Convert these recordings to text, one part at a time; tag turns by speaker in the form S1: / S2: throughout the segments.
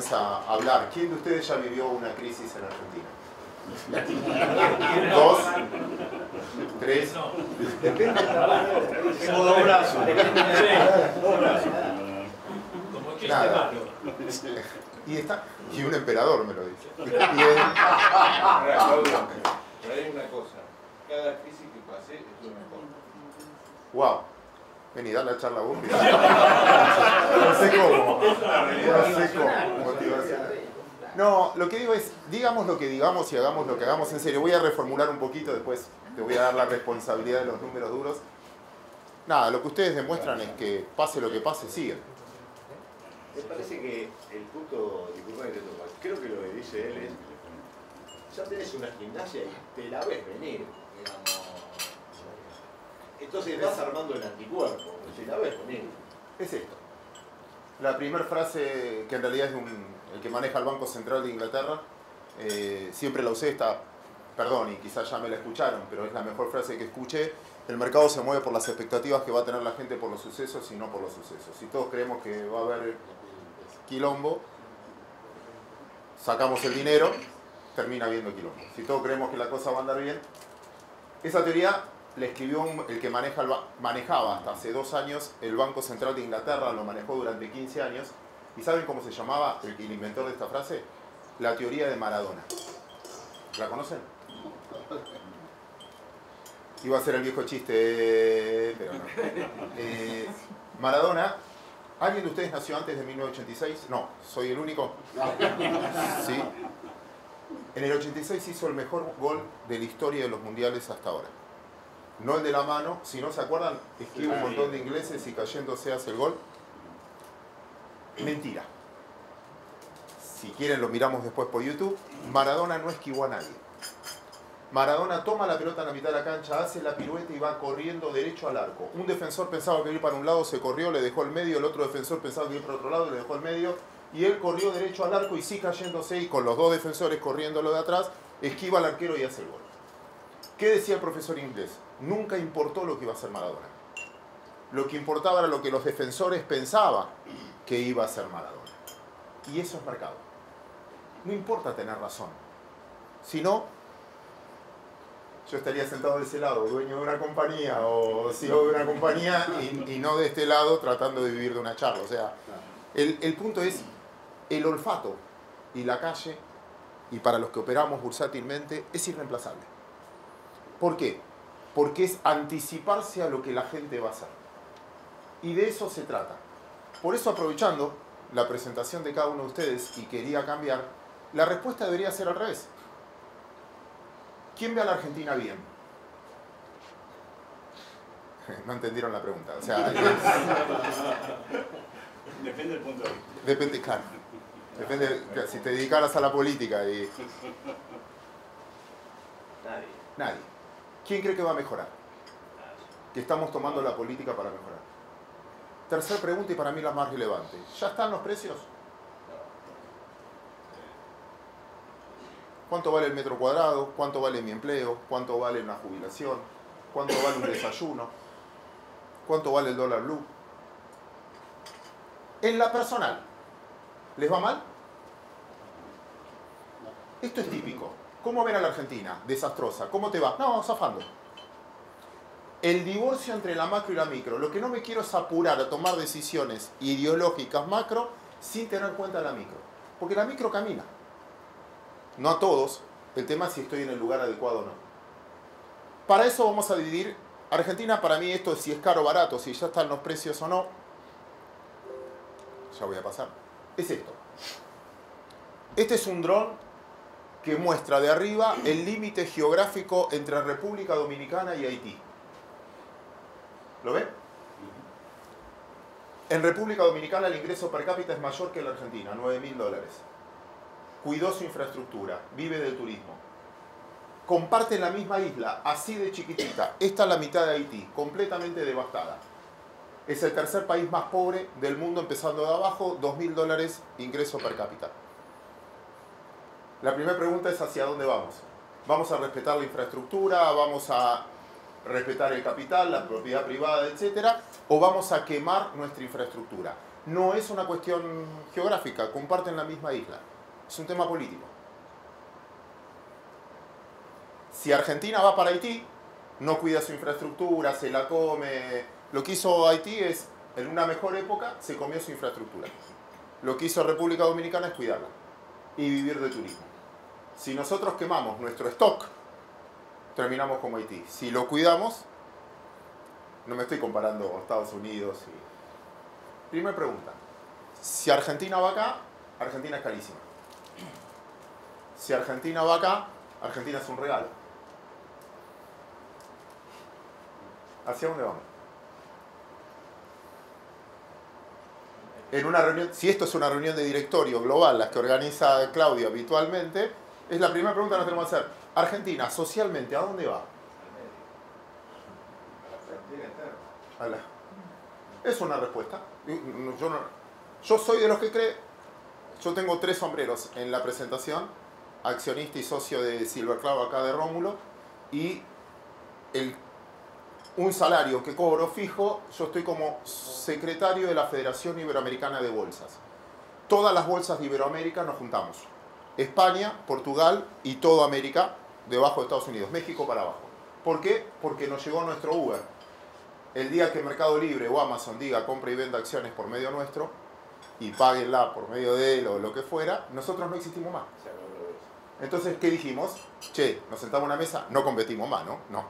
S1: vergüenza hablar. ¿Quién de ustedes ya vivió una crisis en Argentina? ¿Dos? ¿Tres? Depende.
S2: Tengo dos brazos.
S3: Dos brazos. Como chiste malo.
S1: Y un emperador me lo dice.
S4: Claudio, pero hay una cosa. Cada crisis que pasé es una mejor.
S1: Wow. Vení, dale la charla a vos. No sé cómo. Motivación. No, lo que digo es, digamos lo que digamos y hagamos lo que hagamos en serio. Voy a reformular un poquito, después te voy a dar la responsabilidad de los números duros. Nada, lo que ustedes demuestran es que pase lo que pase, siguen.
S2: Me parece que el punto, disculpame que te toco, creo que lo que dice él es, ya tenés una gimnasia y te la ves venir, digamos. Entonces vas armando el anticuerpo, si la ves venir.
S1: Es esto. La primera frase, que en realidad es el que maneja el Banco Central de Inglaterra, siempre la usé, perdón, y quizás ya me la escucharon, pero es la mejor frase que escuché. El mercado se mueve por las expectativas que va a tener la gente por los sucesos y no por los sucesos. Si todos creemos que va a haber quilombo, sacamos el dinero, termina habiendo quilombo. Si todos creemos que la cosa va a andar bien, esa teoría la escribió el que manejaba hasta hace 2 años el Banco Central de Inglaterra, lo manejó durante 15 años. ¿Y saben cómo se llamaba el inventor de esta frase? La teoría de Maradona. ¿La conocen? Iba a ser el viejo chiste, pero no. Maradona, ¿alguien de ustedes nació antes de 1986? No, ¿soy el único? Sí. En el 86 hizo el mejor gol de la historia de los mundiales hasta ahora. No el de la mano, si no se acuerdan, esquiva un montón de ingleses y cayéndose hace el gol. Mentira. Si quieren lo miramos después por YouTube. Maradona no esquivó a nadie. Maradona toma la pelota en la mitad de la cancha, hace la pirueta y va corriendo derecho al arco. Un defensor pensaba que iba para un lado, se corrió, le dejó el medio. El otro defensor pensaba que iba para otro lado, le dejó el medio. Y él corrió derecho al arco y sí cayéndose, y con los dos defensores corriendo lo de atrás, esquiva al arquero y hace el gol. ¿Qué decía el profesor inglés? Nunca importó lo que iba a hacer Maradona. Lo que importaba era lo que los defensores pensaban que iba a hacer Maradona. Y eso es mercado. No importa tener razón. Si no, yo estaría sentado de ese lado, dueño de una compañía o CEO de una compañía y no de este lado tratando de vivir de una charla. O sea, el punto es el olfato y la calle, y para los que operamos bursátilmente, es irreemplazable. ¿Por qué? Porque es anticiparse a lo que la gente va a hacer. Y de eso se trata. Por eso, aprovechando la presentación de cada uno de ustedes y quería cambiar, la respuesta debería ser al revés. ¿Quién ve a la Argentina bien? No entendieron la pregunta. O sea,
S2: Depende del punto de vista.
S1: depende, claro. Depende, si te dedicaras a la política y... Nadie. ¿Quién cree que va a mejorar? Que estamos tomando la política para mejorar. Tercera pregunta, y para mí la más relevante. ¿Ya están los precios? ¿Cuánto vale el metro cuadrado? ¿Cuánto vale mi empleo? ¿Cuánto vale una jubilación? ¿Cuánto vale un desayuno? ¿Cuánto vale el dólar blue? En la personal, ¿les va mal? Esto es típico. ¿Cómo ven a la Argentina? Desastrosa. ¿Cómo te va? No, zafando. El divorcio entre la macro y la micro. Lo que no me quiero es apurar a tomar decisiones ideológicas macro sin tener en cuenta la micro. Porque la micro camina. No a todos. El tema es si estoy en el lugar adecuado o no. Para eso vamos a dividir. Argentina, para mí, esto es si es caro o barato, si ya están los precios o no. Ya voy a pasar. Es esto. Este es un dron que muestra de arriba el límite geográfico entre República Dominicana y Haití. ¿Lo ven? En República Dominicana el ingreso per cápita es mayor que en la Argentina, $9.000. Cuidó su infraestructura, vive del turismo. Comparten la misma isla, así de chiquitita. Esta es la mitad de Haití, completamente devastada. Es el tercer país más pobre del mundo, empezando de abajo, $2.000 ingreso per cápita. La primera pregunta es ¿hacia dónde vamos? ¿Vamos a respetar la infraestructura? ¿Vamos a respetar el capital, la propiedad privada, etcétera? ¿O vamos a quemar nuestra infraestructura? no es una cuestión geográfica, comparten la misma isla. Es un tema político. Si Argentina va para Haití, no cuida su infraestructura, se la come. Lo que hizo Haití es, en una mejor época, se comió su infraestructura. Lo que hizo República Dominicana es cuidarla y vivir de turismo. Si nosotros quemamos nuestro stock, terminamos como Haití. Si lo cuidamos, no me estoy comparando con Estados Unidos. Primera pregunta. Si Argentina va acá, Argentina es carísima. Si Argentina va acá, Argentina es un regalo. ¿Hacia dónde vamos? En una reunión, si esto es una reunión de directorio global, las que organiza Claudio habitualmente, es la primera pregunta que nos tenemos que hacer. Argentina, socialmente, ¿a dónde va?
S4: A la frontera eterna.
S1: Es una respuesta. Yo soy de los que cree. Yo tengo 3 sombreros en la presentación: accionista y socio de Silvercloud acá de Rómulo, y un salario que cobro fijo. Yo estoy como secretario de la Federación Iberoamericana de Bolsas. Todas las bolsas de Iberoamérica nos juntamos. España, Portugal y toda América debajo de Estados Unidos. México para abajo. ¿Por qué? Porque nos llegó nuestro Uber. El día que Mercado Libre o Amazon diga compra y venda acciones por medio nuestro y páguenla por medio de él o lo que fuera, nosotros no existimos más. Entonces, ¿qué dijimos? Che, nos sentamos a una mesa, no competimos más, ¿no? No.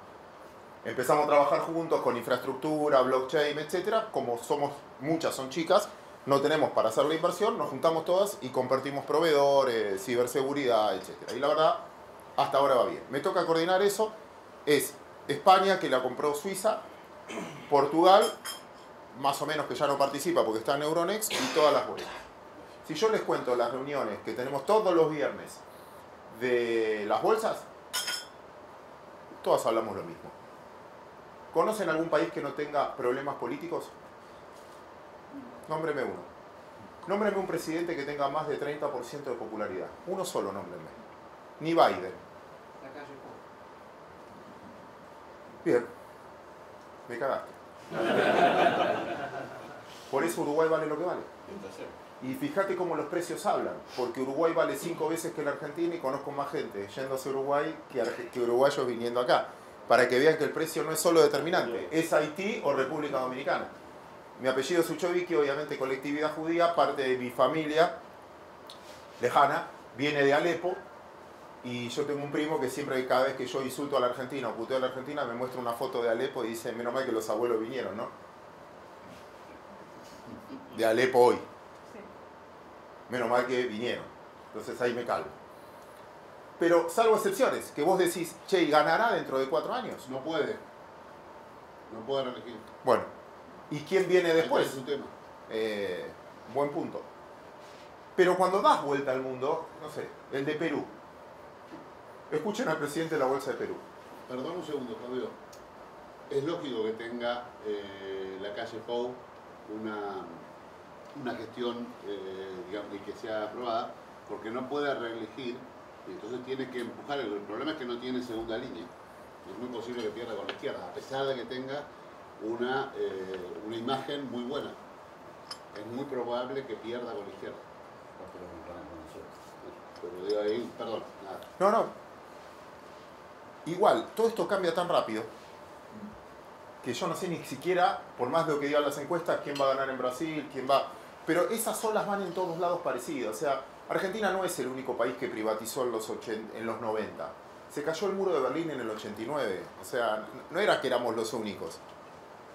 S1: Empezamos a trabajar juntos con infraestructura, blockchain, etcétera. Como somos muchas, son chicas, no tenemos para hacer la inversión, nos juntamos todas y compartimos proveedores, ciberseguridad, etcétera. Y la verdad, hasta ahora va bien. Me toca coordinar eso. Es España, que la compró Suiza, Portugal, más o menos que ya no participa porque está en Euronext, y todas las bolsas. Si yo les cuento las reuniones que tenemos todos los viernes de las bolsas, todas hablamos lo mismo. ¿Conocen algún país que no tenga problemas políticos? Nómbreme uno. Nómbreme un presidente que tenga más de 30% de popularidad. Uno solo, nómbreme. Ni Biden.
S5: La calle Pou.
S1: Bien. Me cagaste. Por eso Uruguay vale lo que vale. Y fíjate cómo los precios hablan, porque Uruguay vale 5 veces que la Argentina, y conozco más gente yéndose a Uruguay que uruguayos viniendo acá, para que vean que el precio no es solo determinante, es Haití o República Dominicana. Mi apellido es Uchovicki, obviamente colectividad judía, parte de mi familia lejana, viene de Alepo, y yo tengo un primo que siempre, cada vez que yo insulto a la Argentina o puteo a la Argentina, me muestra una foto de Alepo y dice, menos mal que los abuelos vinieron, ¿no? De Alepo hoy. Menos mal que vinieron. Entonces ahí me calmo. Pero salvo excepciones, que vos decís, che, ¿y ganará dentro de 4 años?
S6: No puede. No puede reelegir.
S1: Bueno, ¿y quién viene después?
S6: Es un tema.
S1: Buen punto. Pero cuando das vuelta al mundo, no sé, el de Perú. Escuchen al presidente de la Bolsa de Perú.
S6: Perdón un segundo, Claudio. Es lógico que tenga la calle Pou una gestión, digamos, y que sea aprobada, porque no puede reelegir, y entonces tiene que empujar. El problema es que no tiene segunda línea. Es muy posible que pierda con la izquierda, a pesar de que tenga una imagen muy buena. Es muy probable que pierda con la izquierda. Pero digo ahí, perdón, nada.
S1: No. Igual, todo esto cambia tan rápido que yo no sé ni siquiera, por más de lo que digan las encuestas, quién va a ganar en Brasil, quién va... Pero esas olas van en todos lados parecidas. O sea, Argentina no es el único país que privatizó en los 90. Se cayó el muro de Berlín en el 89. O sea, no era que éramos los únicos.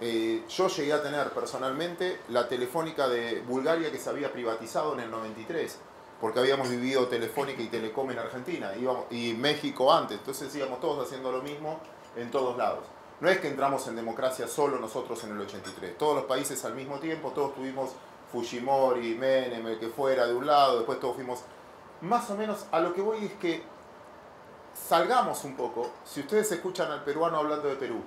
S1: Yo llegué a tener personalmente la Telefónica de Bulgaria, que se había privatizado en el 93, porque habíamos vivido Telefónica y Telecom en Argentina, y México antes. Entonces íbamos todos haciendo lo mismo en todos lados. No es que entramos en democracia solo nosotros en el 83. Todos los países al mismo tiempo, todos tuvimos Fujimori, Menem, el que fuera de un lado, después todos fuimos... Más o menos a lo que voy es que salgamos un poco. Si ustedes escuchan al peruano hablando de Perú,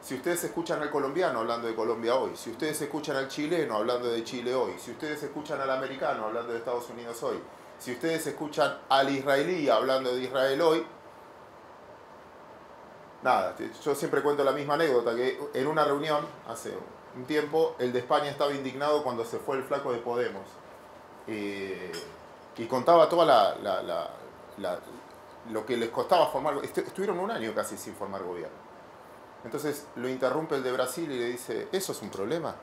S1: si ustedes escuchan al colombiano hablando de Colombia hoy, si ustedes escuchan al chileno hablando de Chile hoy, si ustedes escuchan al americano hablando de Estados Unidos hoy, si ustedes escuchan al israelí hablando de Israel hoy, nada, yo siempre cuento la misma anécdota, que en una reunión, hace un tiempo, el de España estaba indignado cuando se fue el flaco de Podemos. Y contaba toda lo que les costaba formar. Estuvieron un año casi sin formar gobierno. Entonces lo interrumpe el de Brasil y le dice, ¿eso es un problema?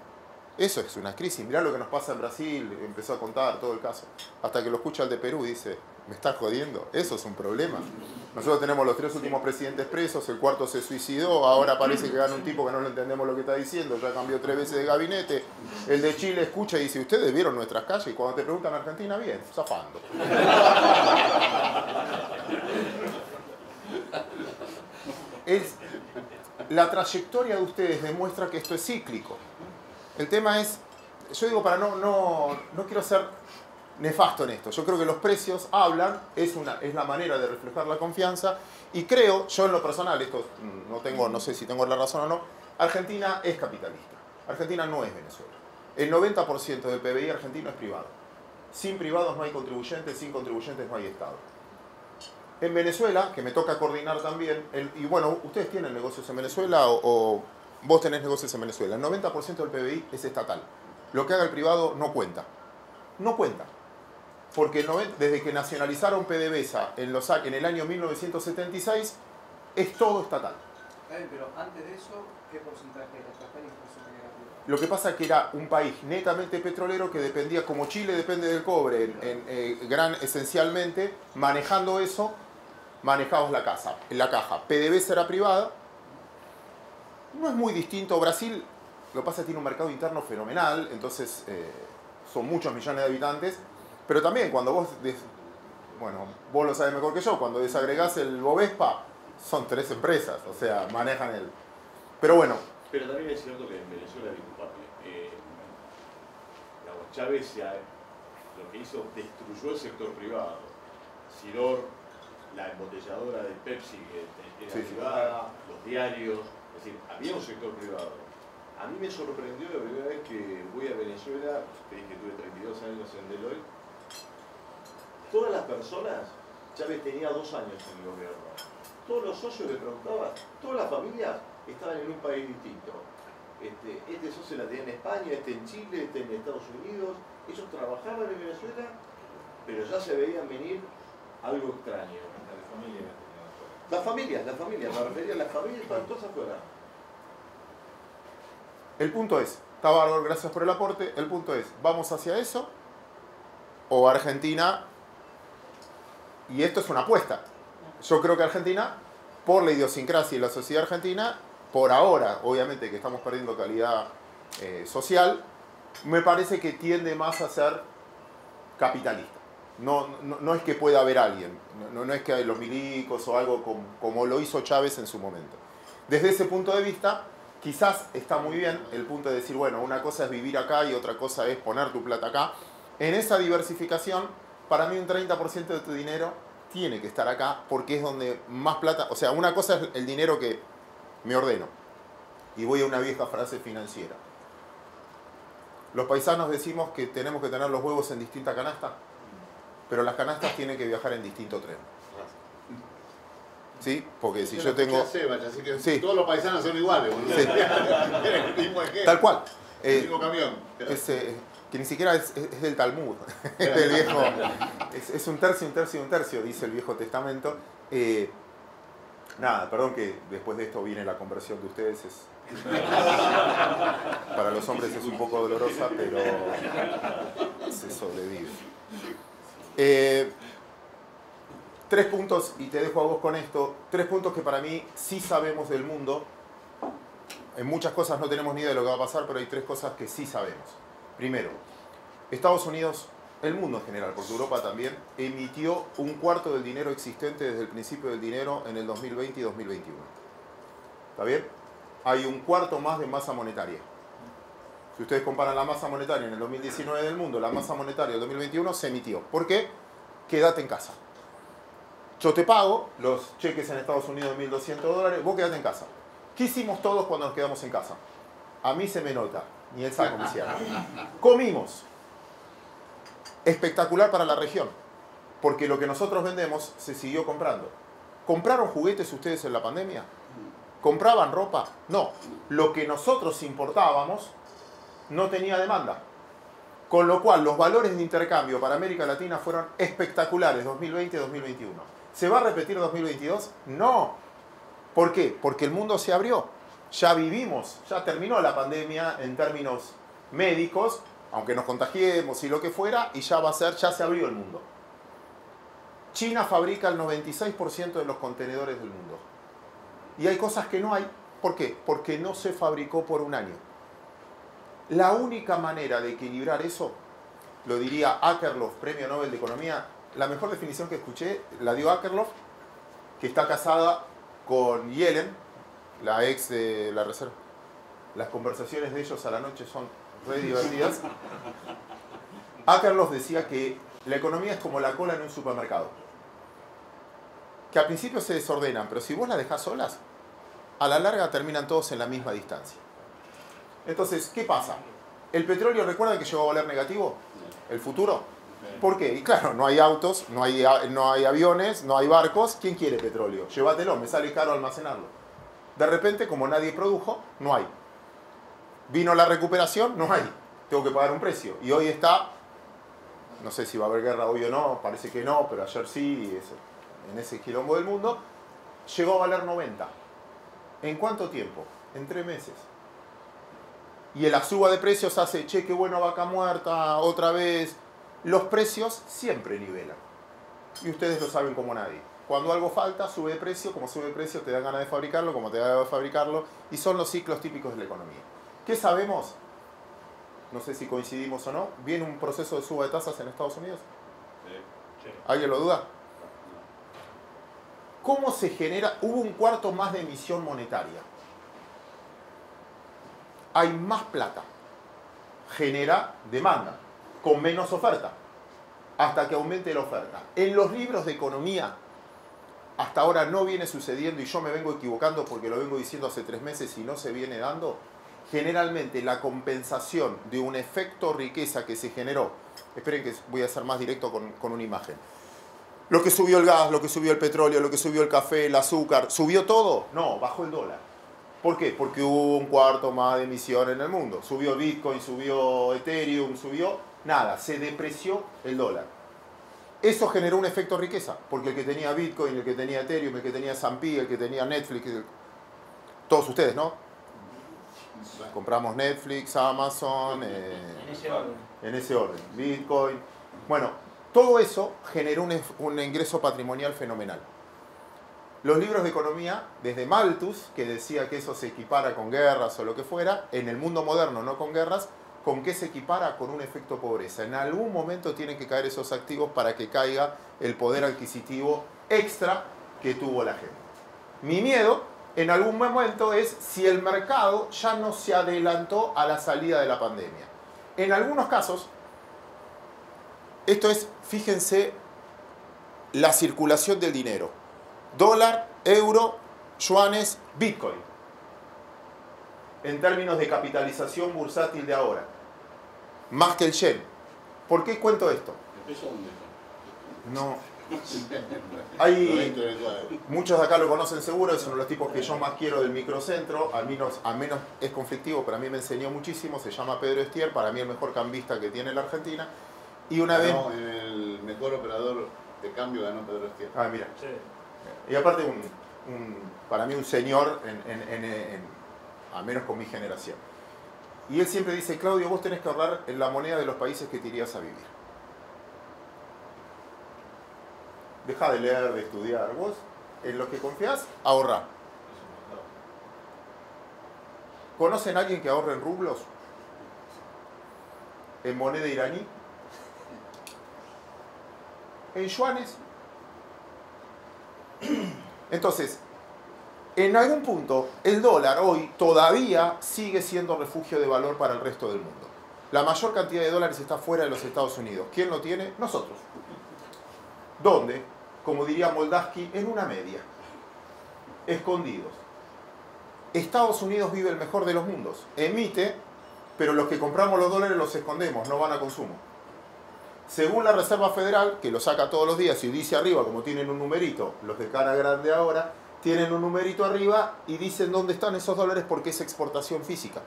S1: Eso es una crisis. Mirá lo que nos pasa en Brasil. Empezó a contar todo el caso. Hasta que lo escucha el de Perú y dice, ¿me estás jodiendo? Eso es un problema. Nosotros tenemos los 3 últimos presidentes presos, el 4º se suicidó, ahora parece que gana un tipo que no le entendemos lo que está diciendo, ya cambió 3 veces de gabinete. El de Chile escucha y dice, ¿ustedes vieron nuestras calles? Y cuando te preguntan Argentina, bien, zafando. La trayectoria de ustedes demuestra que esto es cíclico. El tema es, yo digo no quiero ser nefasto en esto, yo creo que los precios hablan, es la manera de reflejar la confianza, y creo, yo en lo personal, esto no sé si tengo la razón o no, Argentina es capitalista, Argentina no es Venezuela. El 90% del PBI argentino es privado. Sin privados no hay contribuyentes, sin contribuyentes no hay Estado. En Venezuela, que me toca coordinar también, y bueno, ustedes tienen negocios en Venezuela o vos tenés negocios en Venezuela, el 90% del PBI es estatal. Lo que haga el privado no cuenta. No cuenta. Porque desde que nacionalizaron PDVSA en el año 1976, es todo estatal.
S5: Pero antes de eso, ¿qué porcentaje era estatal y qué porcentaje era privado?
S1: Lo que pasa es que era un país netamente petrolero que dependía, como Chile depende del cobre, esencialmente, manejando eso, manejabas la caja. PDVSA era privada. No es muy distinto. Brasil, lo que pasa es que tiene un mercado interno fenomenal, entonces son muchos millones de habitantes, pero también cuando vos lo sabés mejor que yo, cuando desagregás el Bovespa, son 3 empresas, o sea, manejan el... Pero bueno.
S2: Pero también es cierto que en Venezuela, disculpame, Chávez lo que hizo, destruyó el sector privado. Sidor, la embotelladora de Pepsi que era privada, los diarios, es decir, había un sector privado. A mí me sorprendió la primera vez que voy a Venezuela, te dije que tuve 32 años en Deloitte, todas las personas, Chávez tenía 2 años en el gobierno, todos los socios le preguntaban, todas las familias estaban en un país distinto. Este socio la tenía en España, este en Chile, este en Estados Unidos, ellos trabajaban en Venezuela, pero ya se veían venir algo extraño. Las familias, me refería a las familias, estaban todas afuera.
S1: El punto es, está bárbaro, gracias por el aporte, el punto es, ¿vamos hacia eso? O Argentina, y esto es una apuesta, yo creo que Argentina, por la idiosincrasia y la sociedad argentina, por ahora, obviamente que estamos perdiendo calidad social, me parece que tiende más a ser capitalista. No es que pueda haber alguien, no es que hay los milicos o algo como lo hizo Chávez en su momento. Desde ese punto de vista, quizás está muy bien el punto de decir, bueno, una cosa es vivir acá y otra cosa es poner tu plata acá. En esa diversificación, para mí un 30% de tu dinero tiene que estar acá porque es donde más plata... O sea, una cosa es el dinero que me ordeno. Y voy a una vieja frase financiera. Los paisanos decimos que tenemos que tener los huevos en distinta canasta, pero las canastas tienen que viajar en distinto tren. ¿Sí? Porque si yo tengo...
S6: Así que sí. Todos los paisanos son iguales, boludo.
S1: Sí.
S6: El mismo ejemplo.
S1: Tal cual.
S6: El mismo camión.
S1: Que ni siquiera es del Talmud. Es del viejo... Es un tercio, un tercio, un tercio, dice el Viejo Testamento. Nada, perdón que después de esto viene la conversión de ustedes. Para los hombres es un poco dolorosa, pero se sobrevive. 3 puntos, y te dejo a vos con esto. 3 puntos que para mí sí sabemos del mundo. En muchas cosas no tenemos ni idea de lo que va a pasar, pero hay 3 cosas que sí sabemos. Primero, Estados Unidos, el mundo en general, porque Europa también, emitió 1/4 del dinero existente desde el principio del dinero en el 2020 y 2021. ¿Está bien? Hay 1/4 más de masa monetaria. Si ustedes comparan la masa monetaria en el 2019 del mundo, la masa monetaria del 2021 se emitió. ¿Por qué? Quédate en casa. Yo te pago los cheques en Estados Unidos de $1.200, vos quédate en casa. ¿Qué hicimos todos cuando nos quedamos en casa? A mí se me nota, ni el saco me cierra. Comimos. Espectacular para la región, porque lo que nosotros vendemos se siguió comprando. ¿Compraron juguetes ustedes en la pandemia? ¿Compraban ropa? No. Lo que nosotros importábamos no tenía demanda. Con lo cual, los valores de intercambio para América Latina fueron espectaculares 2020-2021. ¿Se va a repetir 2022? No. ¿Por qué? Porque el mundo se abrió. Ya vivimos, ya terminó la pandemia en términos médicos, aunque nos contagiemos y lo que fuera, y ya se abrió el mundo. China fabrica el 96% de los contenedores del mundo. Y hay cosas que no hay. ¿Por qué? Porque no se fabricó por un año. La única manera de equilibrar eso, lo diría Akerlof, Premio Nobel de Economía, la mejor definición que escuché la dio Akerlof, que está casada con Yellen, la ex de la Reserva. Las conversaciones de ellos a la noche son re divertidas. Akerlof decía que la economía es como la cola en un supermercado. Que al principio se desordenan, pero si vos las dejás solas, a la larga terminan todos en la misma distancia. Entonces, ¿qué pasa? El petróleo, ¿recuerdan que llegó a valer negativo? ¿El futuro? ¿Por qué? Y claro, no hay autos, no hay aviones, no hay barcos. ¿Quién quiere petróleo? Llévatelo, me sale caro almacenarlo. De repente, como nadie produjo, no hay. Vino la recuperación, no hay. Tengo que pagar un precio. Y hoy está, no sé si va a haber guerra hoy o no, parece que no, pero ayer sí, en ese quilombo del mundo, llegó a valer 90. ¿En cuánto tiempo? En 3 meses. Y la suba de precios hace, che, qué bueno, vaca muerta, otra vez. Los precios siempre nivelan. Y ustedes lo saben como nadie. Cuando algo falta, sube de precio. Como sube de precio, te dan ganas de fabricarlo. Como te dan ganas de fabricarlo. Y son los ciclos típicos de la economía. ¿Qué sabemos? No sé si coincidimos o no. ¿Viene un proceso de suba de tasas en Estados Unidos?
S2: Sí.
S1: ¿Alguien lo duda? ¿Cómo se genera? Hubo un cuarto más de emisión monetaria. Hay más plata. Genera demanda, con menos oferta, hasta que aumente la oferta. En los libros de economía, hasta ahora no viene sucediendo, y yo me vengo equivocando porque lo vengo diciendo hace 3 meses y no se viene dando. Generalmente la compensación de un efecto riqueza que se generó, esperen que voy a ser más directo con una imagen. Lo que subió el gas, lo que subió el petróleo, lo que subió el café, el azúcar, ¿subió todo? No, bajó el dólar. ¿Por qué? Porque hubo un cuarto más de emisión en el mundo. Subió Bitcoin, subió Ethereum, subió... Nada, se depreció el dólar. Eso generó un efecto riqueza, porque el que tenía Bitcoin, el que tenía Ethereum, el que tenía S&P, el que tenía Netflix, todos ustedes, ¿no? Compramos Netflix, Amazon, en ese orden, Bitcoin. Bueno, todo eso generó un ingreso patrimonial fenomenal. Los libros de economía, desde Malthus, que decía que eso se equipara con guerras o lo que fuera, en el mundo moderno, no con guerras, ¿con qué se equipara? Con un efecto pobreza. En algún momento tienen que caer esos activos para que caiga el poder adquisitivo extra que tuvo la gente. Mi miedo, en algún momento, es si el mercado ya no se adelantó a la salida de la pandemia. En algunos casos, esto es, fíjense, la circulación del dinero. Dólar, euro, yuanes, Bitcoin. En términos de capitalización bursátil de ahora. Más que el yen. ¿Por qué cuento esto?
S2: ¿El peso dónde está?
S1: No. Hay muchos de acá lo conocen seguro, es uno de los tipos que yo más quiero del microcentro, al menos es conflictivo, pero a mí me enseñó muchísimo, se llama Pedro Estier, para mí el mejor cambista que tiene la Argentina. Y una vez...
S6: el mejor operador de cambio ganó Pedro Estier.
S1: Ah, mira.
S3: Sí.
S1: Y aparte, para mí un señor, al menos con mi generación. Y él siempre dice, Claudio, vos tenés que ahorrar en la moneda de los países que te irías a vivir. Deja de leer, de estudiar. Vos, en lo que confías, ahorrá. ¿Conocen a alguien que ahorre en rublos? ¿En moneda iraní? ¿En yuanes? Entonces, en algún punto, el dólar hoy todavía sigue siendo refugio de valor para el resto del mundo. La mayor cantidad de dólares está fuera de los Estados Unidos. ¿Quién lo tiene? Nosotros. ¿Dónde? Como diría Moldaski, en una media. Escondidos. Estados Unidos vive el mejor de los mundos. Emite, pero los que compramos los dólares los escondemos, no van a consumo. Según la Reserva Federal, que lo saca todos los días y dice arriba, como tienen un numerito, los de cara grande ahora, tienen un numerito arriba y dicen dónde están esos dólares porque es exportación física.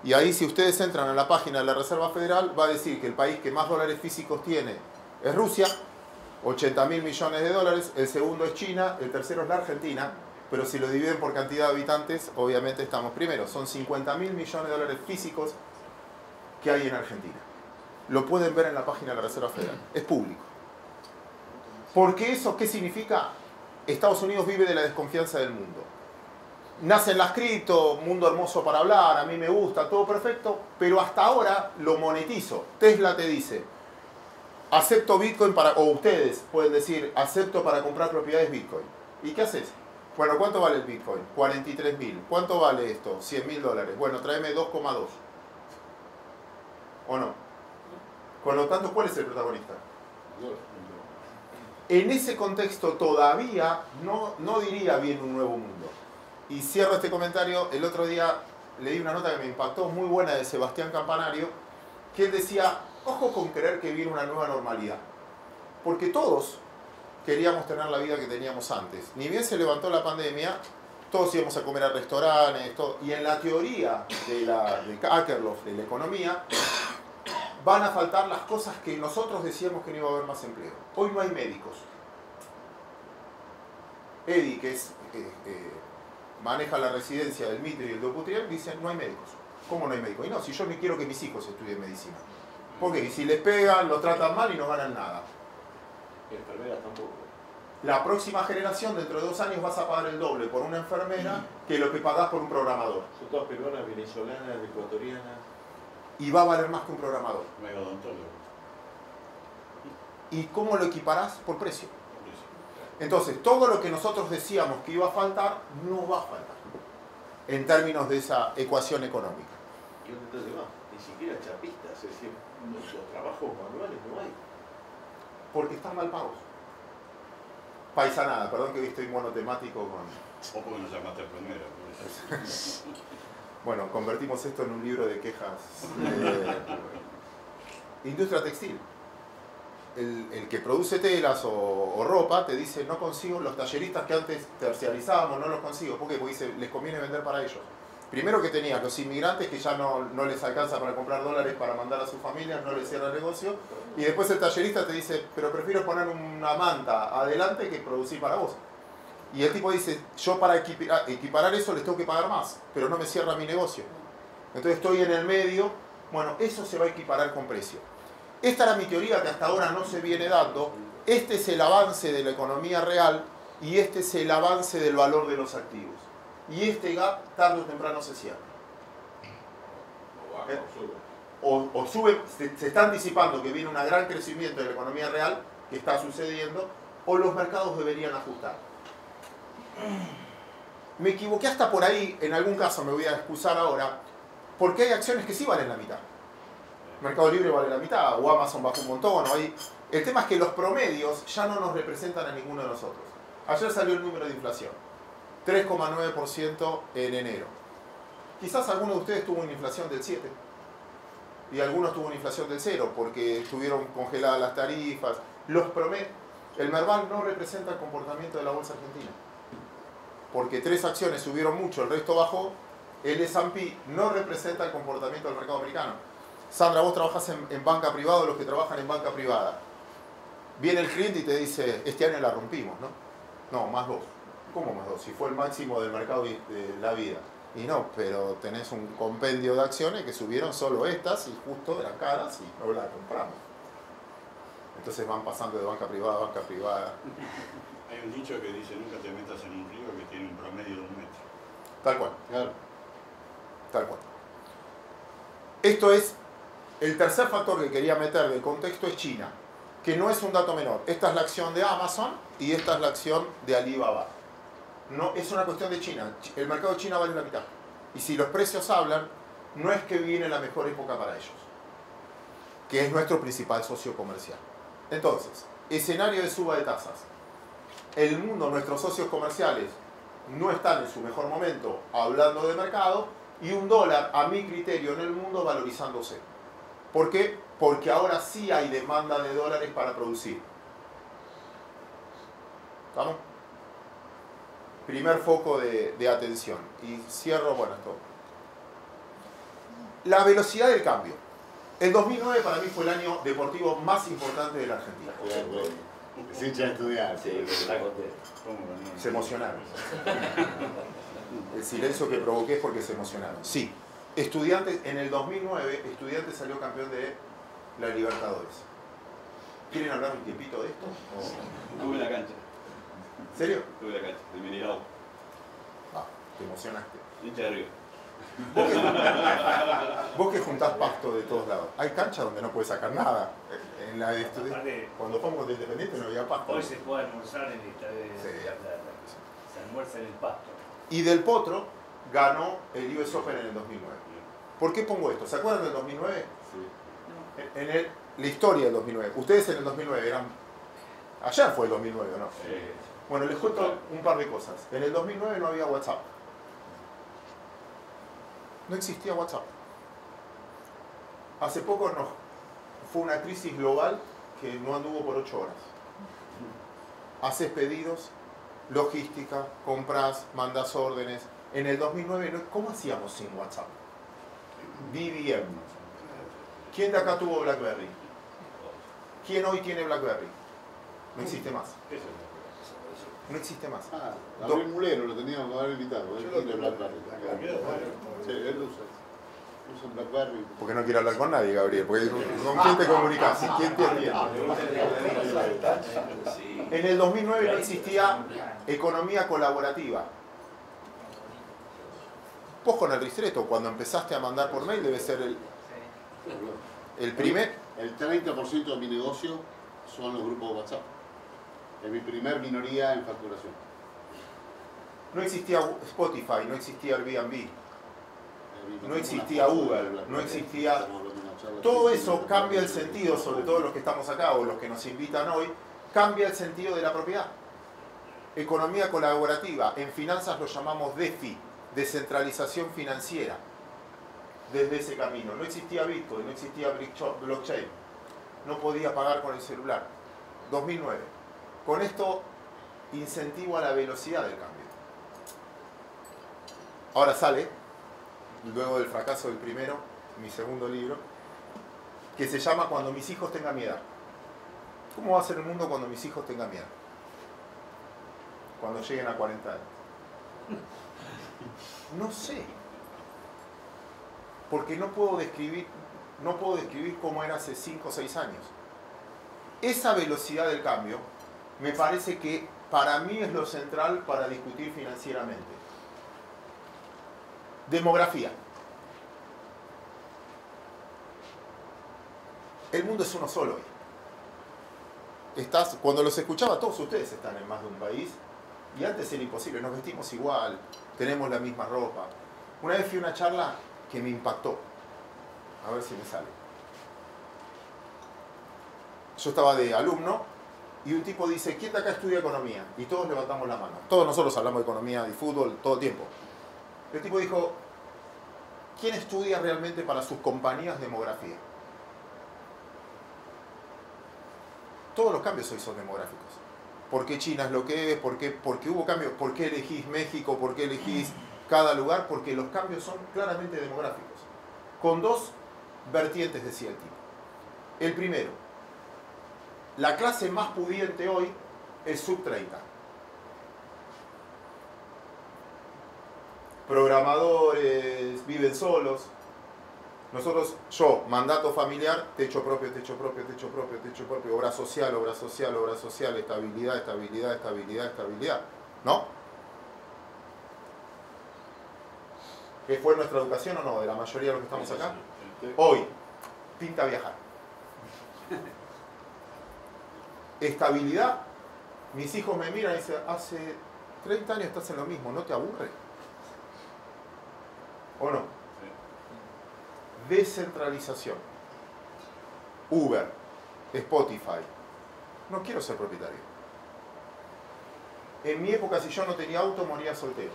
S1: Y ahí si ustedes entran a la página de la Reserva Federal, va a decir que el país que más dólares físicos tiene es Rusia, 80.000 millones de dólares, el segundo es China, el tercero es la Argentina, pero si lo dividen por cantidad de habitantes, obviamente estamos primero. Son 50.000 millones de dólares físicos que hay en Argentina. Lo pueden ver en la página de la Reserva Federal, es público. Porque eso, ¿qué significa? Estados Unidos vive de la desconfianza del mundo. Nacen las cripto, mundo hermoso para hablar, a mí me gusta, todo perfecto, pero hasta ahora lo monetizo. Tesla te dice, acepto Bitcoin para, o ustedes pueden decir, acepto para comprar propiedades Bitcoin. ¿Y qué haces? Bueno, ¿cuánto vale el Bitcoin? 43.000. ¿Cuánto vale esto? 100.000 dólares. Bueno, tráeme 2,2. ¿O no? Con lo tanto, ¿cuál es el protagonista? En ese contexto todavía no diría bien un nuevo mundo. Y cierro este comentario. El otro día leí una nota que me impactó, muy buena, de Sebastián Campanario, que él decía, ojo con creer que viene una nueva normalidad. Porque todos queríamos tener la vida que teníamos antes. Ni bien se levantó la pandemia, todos íbamos a comer a restaurantes, todo. Y en la teoría de Akerlof, de la economía, van a faltar las cosas que nosotros decíamos que no iba a haber más empleo. Hoy no hay médicos. Eddie, que es... maneja la residencia del Mitre y el Duputrier, dicen no hay médicos. ¿Cómo no hay médicos? Y no, si yo ni quiero que mis hijos estudien medicina. ¿Por qué? Y si les pegan, los tratan mal y no ganan nada.
S2: Y enfermeras tampoco.
S1: La próxima generación, dentro de 2 años, vas a pagar el doble por una enfermera que lo que pagás por un programador.
S2: Son todas peruanas, venezolanas, ecuatorianas.
S1: Y va a valer más que un programador.
S3: Megadontólogo.
S1: ¿Y cómo lo equiparás? Por precio. Entonces, todo lo que nosotros decíamos que iba a faltar, no va a faltar. En términos de esa ecuación económica.
S2: Y un detalle más, ni siquiera chapistas, es decir, los trabajos manuales no hay.
S1: Porque están mal pagos. Paisanada, perdón que hoy estoy monotemático con...
S3: O porque nos llamaste primero. Pues.
S1: Bueno, convertimos esto en un libro de quejas. Industria textil. El que produce telas o ropa te dice, no consigo, los talleristas que antes terciarizábamos, no los consigo. ¿Por qué? Porque dice, les conviene vender para ellos. Primero que tenías los inmigrantes que ya no les alcanza para comprar dólares para mandar a sus familias, no les cierra el negocio. Y después el tallerista te dice, pero prefiero poner una manta adelante que producir para vos. Y el tipo dice, yo para equiparar eso les tengo que pagar más, pero no me cierra mi negocio. Entonces estoy en el medio. Bueno, eso se va a equiparar con precio. Esta era mi teoría que hasta ahora no se viene dando. Este es el avance de la economía real y este es el avance del valor de los activos. Y este gap tarde o temprano se cierra. O sube, se está anticipando que viene un gran crecimiento de la economía real, que está sucediendo, o los mercados deberían ajustar. Me equivoqué hasta por ahí, en algún caso me voy a excusar ahora, porque hay acciones que sí valen la mitad. Mercado Libre vale la mitad, o Amazon bajó un montón. El tema es que los promedios ya no nos representan a ninguno de nosotros. Ayer salió el número de inflación, 3,9% en enero. Quizás alguno de ustedes tuvo una inflación del 7%, y algunos tuvo una inflación del 0%, porque estuvieron congeladas las tarifas. El Merval no representa el comportamiento de la bolsa argentina, porque 3 acciones subieron mucho, el resto bajó. El S&P no representa el comportamiento del mercado americano. Sandra, vos trabajás en banca privada, los que trabajan en banca privada. Viene el cliente y te dice, este año la rompimos, ¿no? No, más 2. ¿Cómo más 2? Si fue el máximo del mercado de la vida. Y no, pero tenés un compendio de acciones que subieron solo estas y justo eran caras y no las compramos. Entonces van pasando de banca privada a banca privada.
S3: Hay un dicho que dice, nunca te metas en un río que tiene un promedio de 1 metro.
S1: Tal cual.
S6: Claro.
S1: Tal cual. Esto es el tercer factor que quería meter del contexto, es China, que no es un dato menor. Esta es la acción de Amazon y esta es la acción de Alibaba. No, es una cuestión de China. El mercado de China vale la mitad. Y si los precios hablan, no es que viene la mejor época para ellos, que es nuestro principal socio comercial. Entonces, escenario de suba de tasas. El mundo, nuestros socios comerciales, no están en su mejor momento hablando de mercado, y un dólar, a mi criterio, en el mundo valorizándose. ¿Por qué? Porque ahora sí hay demanda de dólares para producir. ¿Estamos? Primer foco de atención. Y cierro, bueno, esto. La velocidad del cambio. El 2009 para mí fue el año deportivo más importante de la Argentina.
S6: Es hincha de estudiar.
S7: Sí, está contento.
S3: ¿Cómo que no?
S1: Se emocionaron. El silencio que provoqué es porque se emocionaron. Sí, Estudiantes, en el 2009, Estudiantes salió campeón de la Libertadores. ¿Quieren hablar un tiempito de esto?
S2: Estuve en la cancha.
S1: ¿En serio?
S2: Estuve en la cancha. De Mineirao.
S1: Ah, te emocionaste.
S2: Hincha de Río.
S1: Vos que juntás pasto de todos lados. Hay canchas donde no puedes sacar nada. En la de Estudiantes,
S8: Aparte,
S1: cuando fuimos de Independiente no había pasto.
S8: hoy se puede almorzar en el estadio de
S1: Sí.
S8: La Plata. Se almuerza en el pasto.
S1: Y Del Potro ganó el US Open en el 2009. ¿Por qué pongo esto? ¿Se acuerdan del 2009?
S6: Sí.
S1: La historia del 2009. Ustedes en el 2009 eran... Ayer fue el 2009, ¿no? Bueno, les cuento un par de cosas. En el 2009 no había WhatsApp. No existía WhatsApp. Hace poco fue una crisis global que no anduvo por 8 horas. Haces pedidos, logística, compras, mandas órdenes. En el 2009, ¿cómo hacíamos sin WhatsApp? BBM. ¿Quién de acá tuvo BlackBerry? ¿Quién hoy tiene BlackBerry? No existe más. No existe más.
S6: Ah, Gabriel Mulero lo teníamos que haber invitado. Él tiene BlackBerry. Sí, él usa. Usa BlackBerry.
S1: Porque no quiere hablar con nadie, Gabriel. Porque ¿con quién te comunicas? ¿Quién te atiende? En el 2009 no existía economía colaborativa. Vos con el Ristretto, cuando empezaste a mandar por mail, debe ser el primer...
S6: El 30% de mi negocio son los grupos de WhatsApp. Es mi primer minoría en facturación.
S1: No existía Spotify, no existía Airbnb, no existía Uber, no existía... Todo eso cambia el sentido, sobre todo los que estamos acá o los que nos invitan hoy, cambia el sentido de la propiedad. Economía colaborativa, en finanzas lo llamamos DeFi, descentralización financiera. Desde ese camino. No existía Bitcoin, no existía blockchain. No podía pagar con el celular. 2009. Con esto incentivo a la velocidad del cambio. Ahora sale, luego del fracaso del primero, mi segundo libro, que se llama Cuando mis hijos tengan mi edad. ¿Cómo va a ser el mundo cuando mis hijos tengan mi edad? Cuando lleguen a 40 años. No sé. Porque no puedo describir cómo era hace 5 o 6 años. Esa velocidad del cambio me parece que para mí es lo central para discutir financieramente. Demografía. El mundo es uno solo hoy. Cuando los escuchaba, todos ustedes están en más de un país y antes era imposible, nos vestimos igual, tenemos la misma ropa. Una vez fui a una charla que me impactó. A ver si me sale. Yo estaba de alumno y un tipo dice, ¿quién de acá estudia economía? Y todos levantamos la mano. Todos nosotros hablamos de economía y fútbol todo el tiempo. El tipo dijo, ¿quién estudia realmente para sus compañías demografía? Todos los cambios hoy son demográficos. ¿Por qué China es lo que es? ¿Por qué hubo cambios? ¿Por qué elegís México? ¿Por qué elegís cada lugar? Porque los cambios son claramente demográficos. Con 2 vertientes, decía el tipo. El primero, la clase más pudiente hoy es sub 30. Programadores, viven solos. Nosotros, mandato familiar, techo propio, techo propio, techo propio, techo propio, obra social, obra social, obra social, estabilidad, estabilidad, estabilidad, estabilidad. ¿No? ¿Qué fue nuestra educación o no? De la mayoría de los que estamos acá. Hoy, pinta viajar. Estabilidad. Mis hijos me miran y dicen, hace 30 años estás en lo mismo, ¿no te aburre? ¿O no? Descentralización. Uber, Spotify. No quiero ser propietario. En mi época, si yo no tenía auto, moría soltero.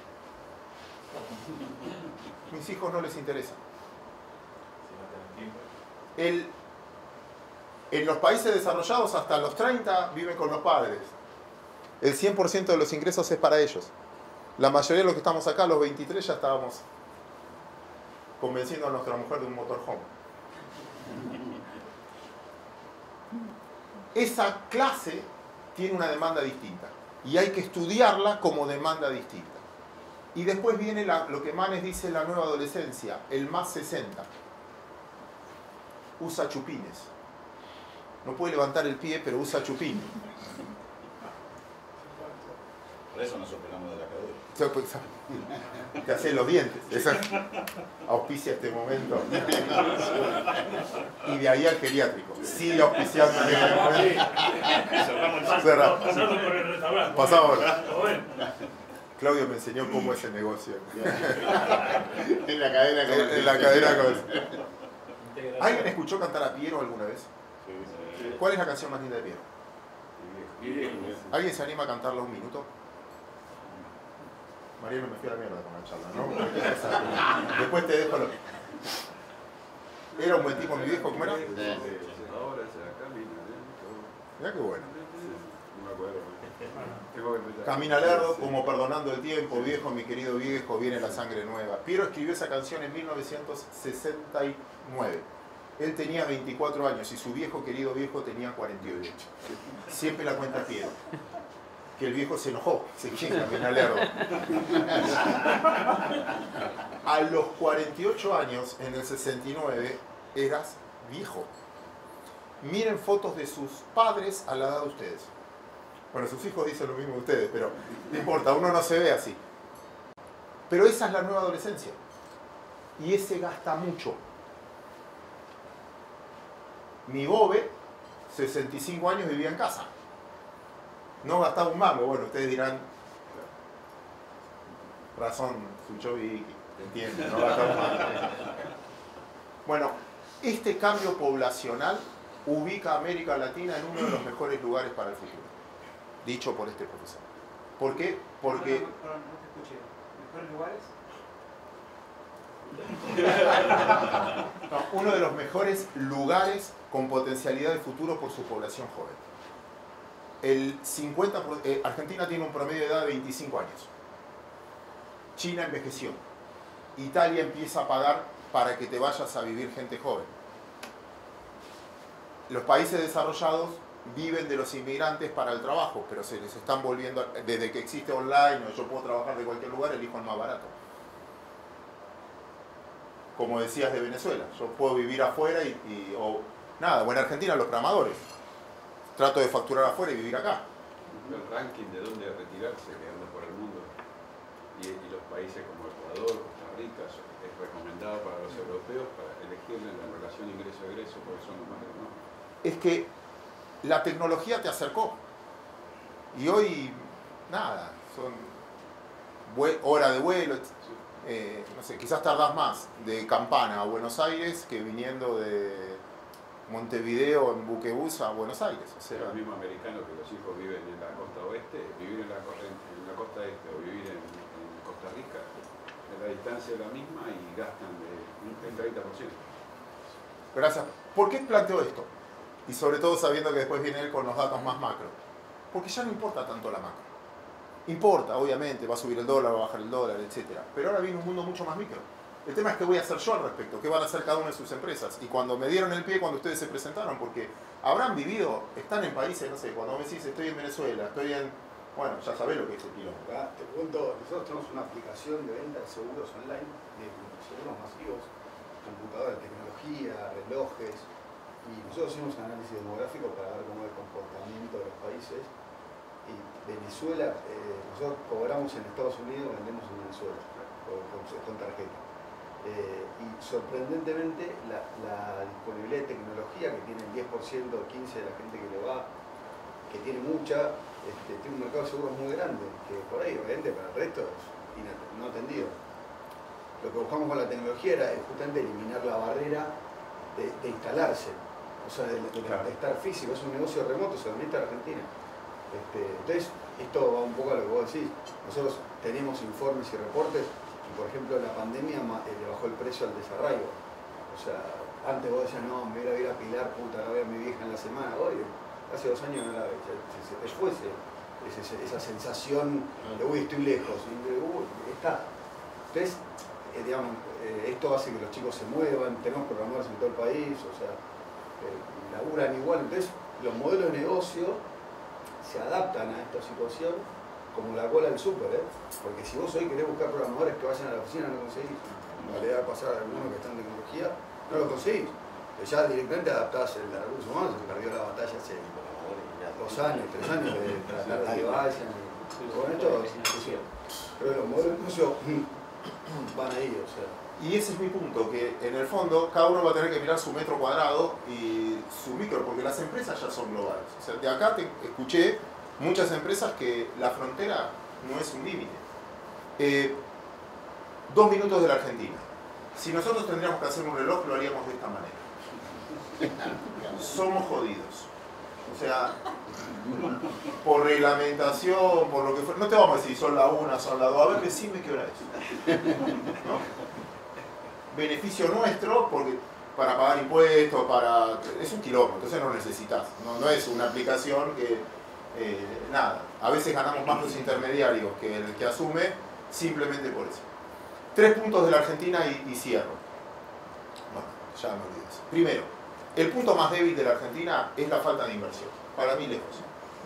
S1: Mis hijos no les interesa. En los países desarrollados, hasta los 30 viven con los padres. El 100% de los ingresos es para ellos. La mayoría de los que estamos acá, a los 23 ya estábamos convenciendo a nuestra mujer de un motorhome. Esa clase tiene una demanda distinta y hay que estudiarla como demanda distinta. Y después viene lo que Manes dice la nueva adolescencia, el más 60. Usa chupines. No puede levantar el pie, pero usa chupines.
S3: Por eso nos operamos de la cadera.
S1: Te hacen los dientes. Esa auspicia este momento. Y de ahí al geriátrico. Sigue auspiciando en este momento. Cerramos.
S8: Pasando por el restaurante.
S1: Pasamos.
S8: Bueno.
S1: Claudio me enseñó cómo es el negocio.
S6: En la cadena con
S1: En la cadena con... ¿Alguien escuchó cantar a Piero alguna vez? ¿Cuál es la canción más linda de Piero? ¿Alguien se anima a cantarla un minuto? Mariano, me fui a la mierda con la charla, ¿no? Después te dejo lo... Era un buen tipo mi viejo, ¿cómo era?
S7: Ahora se camina lento.
S1: Mirá qué bueno.
S7: No me acuerdo. Tengo que empezar.
S1: Camina lerdo, como perdonando el tiempo, viejo, mi querido viejo, viene la sangre nueva. Piero escribió esa canción en 1969. Él tenía 24 años y su viejo, querido viejo, tenía 48. Siempre la cuenta Piero. Que el viejo se enojó, se chinga, Camina lerdo. A los 48 años, en el 69, eras viejo. Miren fotos de sus padres a la edad de ustedes. Bueno, sus hijos dicen lo mismo de ustedes, pero no importa, uno no se ve así. Pero esa es la nueva adolescencia. Y ese gasta mucho. Mi bobe, 65 años, vivía en casa. No gastaba un mango. Bueno, ustedes dirán, razón, Suchovic, entiende, no gastaba un mango. Bueno, este cambio poblacional ubica a América Latina en uno de los mejores lugares para el futuro. Dicho por este profesor. ¿Por qué? Porque...
S5: No te escuché. ¿Mejores lugares?
S1: No, uno de los mejores lugares con potencialidad de futuro por su población joven. Argentina tiene un promedio de edad de 25 años. China envejeció. Italia empieza a pagar para que te vayas a vivir gente joven. Los países desarrollados viven de los inmigrantes para el trabajo, pero se les están volviendo, desde que existe online o yo puedo trabajar de cualquier lugar, elijo el más barato. Como decías de Venezuela, yo puedo vivir afuera o nada, bueno, en Argentina los programadores. Trato de facturar afuera y vivir acá.
S7: El ranking de dónde retirarse que anda por el mundo y los países como Ecuador, Costa Rica, es recomendado para los europeos para elegirle la relación ingreso-egreso porque son los más económicos.
S1: Es que la tecnología te acercó y hoy nada, son hora de vuelo, no sé, quizás tardás más de Campana a Buenos Aires que viniendo de Montevideo en buquebús a Buenos Aires. O sea,
S7: el mismo americano que los hijos viven en la costa oeste, vivir en la costa este o vivir en Costa Rica, la distancia es la misma y gastan el 30%.
S1: Gracias. ¿Por qué planteo esto? Y sobre todo sabiendo que después viene él con los datos más macro. Porque ya no importa tanto la macro. Importa, obviamente, va a subir el dólar, va a bajar el dólar, etc. Pero ahora viene un mundo mucho más micro. El tema es qué voy a hacer yo al respecto, qué van a hacer cada una de sus empresas. Y cuando me dieron el pie, cuando ustedes se presentaron, porque habrán vivido, están en países, no sé, cuando me decís estoy en Venezuela, estoy en... Bueno, ya sabés lo que es el quilombo.
S9: Acá te cuento, nosotros tenemos una aplicación de venta de seguros online, de seguros masivos, computadoras, tecnología, relojes, y nosotros hicimos un análisis demográfico para ver cómo es el comportamiento de los países. Y Venezuela, nosotros cobramos en Estados Unidos, vendemos en Venezuela, con tarjeta. Y sorprendentemente la disponibilidad de tecnología que tiene el 10% o 15% de la gente que le va, que tiene mucha, tiene un mercado de seguros muy grande, que por ahí obviamente para el resto es no atendido. Lo que buscamos con la tecnología era justamente eliminar la barrera de instalarse, o sea, de estar físico, es un negocio remoto, se administra en Argentina. Entonces, esto va un poco a lo que vos decís. Nosotros tenemos informes y reportes y, por ejemplo, la pandemia le bajó el precio al desarraigo. O sea, antes vos decías, no, me voy a ir a Pilar, puta, la veo a mi vieja en la semana. Hoy, hace 2 años no la ves, se te fue esa sensación de, uy, estoy lejos, y está. Entonces, esto hace que los chicos se muevan, tenemos programadores en todo el país, o sea, laburan igual. Entonces, los modelos de negocio se adaptan a esta situación como la cola del súper, porque si vos hoy querés buscar programadores que vayan a la oficina, no conseguís. Le va a pasar a algunos que están en tecnología, no lo conseguís. Ya directamente adaptás el recurso humano, se perdió la batalla hace 2 años, 3 años de tratar de que vayan. Con esto, pero los modelos de negocio van ahí, o sea.
S1: Y ese es mi punto, que en el fondo cada uno va a tener que mirar su metro cuadrado y su micro, porque las empresas ya son globales. O sea, de acá te escuché muchas empresas que la frontera no es un límite. 2 minutos de la Argentina. Si nosotros tendríamos que hacer un reloj, lo haríamos de esta manera. Somos jodidos. O sea, por reglamentación, por lo que fuera. No te vamos a decir son la 1, son la 2. A ver, decime qué hora es. ¿No? Beneficio nuestro, porque para pagar impuestos, es un quilombo, entonces no necesitas. No es una aplicación que... nada. A veces ganamos más los intermediarios que el que asume, simplemente por eso. 3 puntos de la Argentina y cierro. Bueno, ya me olvidé eso. Primero, el punto más débil de la Argentina es la falta de inversión. Para mí lejos.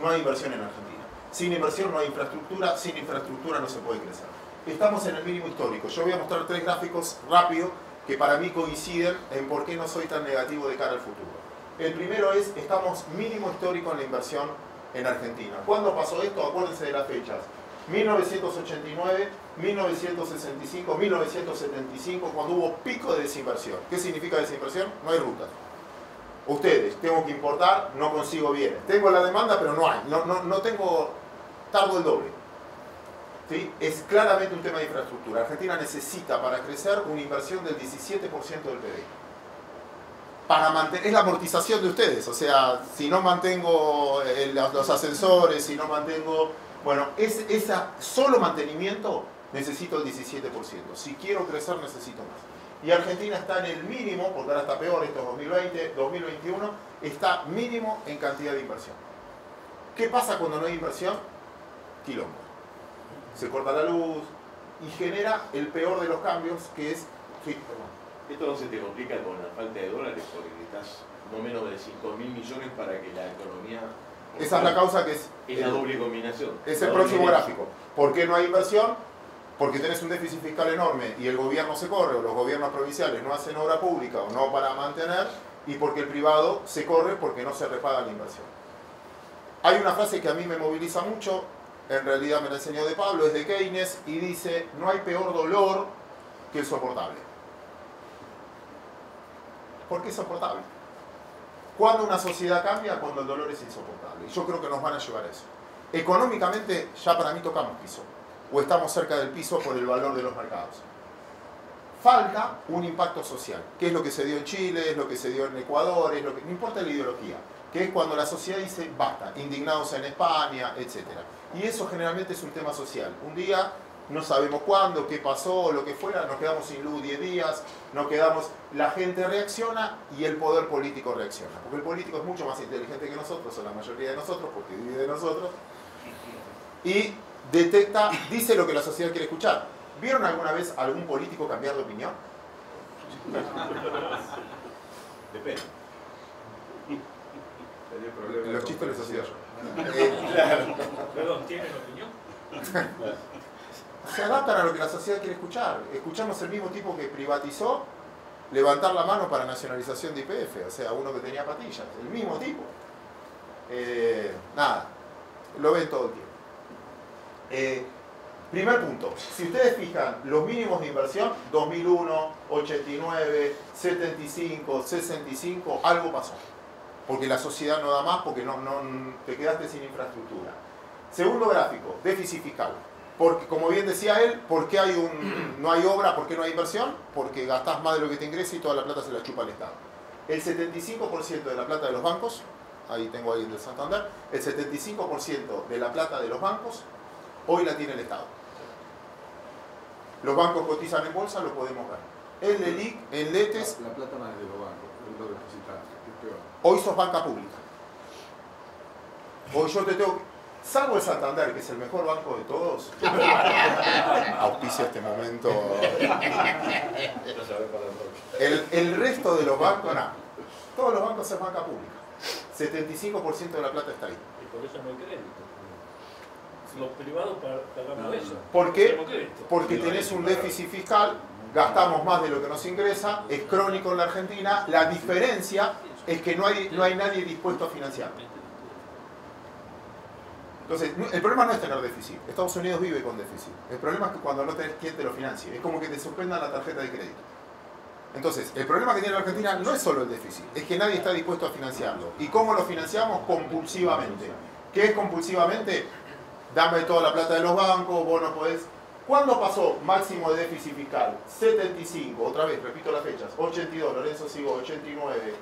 S1: No hay inversión en Argentina. Sin inversión no hay infraestructura, sin infraestructura no se puede crecer. Estamos en el mínimo histórico. Yo voy a mostrar 3 gráficos rápidos que para mí coinciden en por qué no soy tan negativo de cara al futuro. El primero es, estamos mínimo histórico en la inversión en Argentina. ¿Cuándo pasó esto? Acuérdense de las fechas. 1989, 1965, 1975, cuando hubo pico de desinversión. ¿Qué significa desinversión? No hay rutas. Ustedes, tengo que importar, no consigo bienes. Tengo la demanda, pero no hay. No tengo, tardo el doble. ¿Sí? Es claramente un tema de infraestructura. Argentina necesita para crecer una inversión del 17% del PBI. Para mantener, es la amortización de ustedes. O sea, si no mantengo los ascensores, si no mantengo... Bueno, ese solo mantenimiento necesito el 17%. Si quiero crecer necesito más. Y Argentina está en el mínimo, porque ahora está peor, esto es 2020, 2021, está mínimo en cantidad de inversión. ¿Qué pasa cuando no hay inversión? Quilombo. Se corta la luz y genera el peor de los cambios, que es... Sí,
S2: esto no se te complica con la falta de dólares, porque necesitas no menos de 5.000 millones para que la economía...
S1: Esa es la causa que es...
S2: Es la doble combinación.
S1: Es el próximo gráfico. ¿Por qué no hay inversión? Porque tenés un déficit fiscal enorme y el gobierno se corre, o los gobiernos provinciales no hacen obra pública o no para mantener, y porque el privado se corre porque no se repaga la inversión. Hay una frase que a mí me moviliza mucho, en realidad me la enseñó de Pablo, es de Keynes, y dice, no hay peor dolor que el soportable. ¿Por qué es soportable? ¿Cuándo una sociedad cambia? Cuando el dolor es insoportable. Y yo creo que nos van a llevar a eso. Económicamente, ya para mí tocamos piso. O estamos cerca del piso por el valor de los mercados. Falta un impacto social, que es lo que se dio en Chile, es lo que se dio en Ecuador, es lo que, no importa la ideología, que es cuando la sociedad dice basta, indignados en España, etc. Y eso generalmente es un tema social. Un día, no sabemos cuándo, qué pasó, lo que fuera, nos quedamos sin luz 10 días, nos quedamos, la gente reacciona y el poder político reacciona. Porque el político es mucho más inteligente que nosotros, o la mayoría de nosotros, porque vive de nosotros, y detecta, dice lo que la sociedad quiere escuchar. ¿Vieron alguna vez algún político cambiar de opinión?
S2: Depende.
S1: Los chistes los hacía yo.
S8: Perdón, ¿tienen opinión?
S1: Se adaptan a lo que la sociedad quiere escuchar. Escuchamos el mismo tipo que privatizó levantar la mano para nacionalización de YPF, o sea, uno que tenía patillas, el mismo tipo. Nada, lo ven todo el tiempo. Primer punto, si ustedes fijan los mínimos de inversión, 2001, 89, 75, 65, algo pasó. Porque la sociedad no da más, porque no te quedaste sin infraestructura. Segundo gráfico, déficit fiscal. Porque, como bien decía él, ¿por qué no hay obra? ¿Por qué no hay inversión? Porque gastás más de lo que te ingresa y toda la plata se la chupa el Estado. El 75% de la plata de los bancos, ahí tengo ahí el de Santander, el 75% de la plata de los bancos hoy la tiene el Estado. Los bancos cotizan en bolsa, lo podemos ver. El LELIC, el LETES...
S10: La plata no es de los bancos, es lo depositante, es peor.
S1: Hoy sos banca pública. Hoy yo te tengo... salvo el Santander, que es el mejor banco de todos, auspicia este momento. El resto de los bancos, nada. Todos los bancos son banca pública. 75% de la plata está ahí.
S8: Y por eso no hay crédito. Los privados pagamos eso.
S1: ¿Por qué?
S8: Tenemos crédito.
S1: Porque tenés un déficit fiscal, gastamos más de lo que nos ingresa, es crónico en la Argentina. La diferencia es que no hay nadie dispuesto a financiar. Entonces, el problema no es tener déficit. Estados Unidos vive con déficit. El problema es que cuando no tenés quien te lo financie, es como que te suspendan la tarjeta de crédito. Entonces, el problema que tiene la Argentina no es solo el déficit, es que nadie está dispuesto a financiarlo. ¿Y cómo lo financiamos? Compulsivamente. ¿Qué es compulsivamente? Dame toda la plata de los bancos, vos no podés. ¿Cuándo pasó máximo de déficit fiscal? 75, otra vez, repito las fechas, 82, Lorenzo Sigo, 89,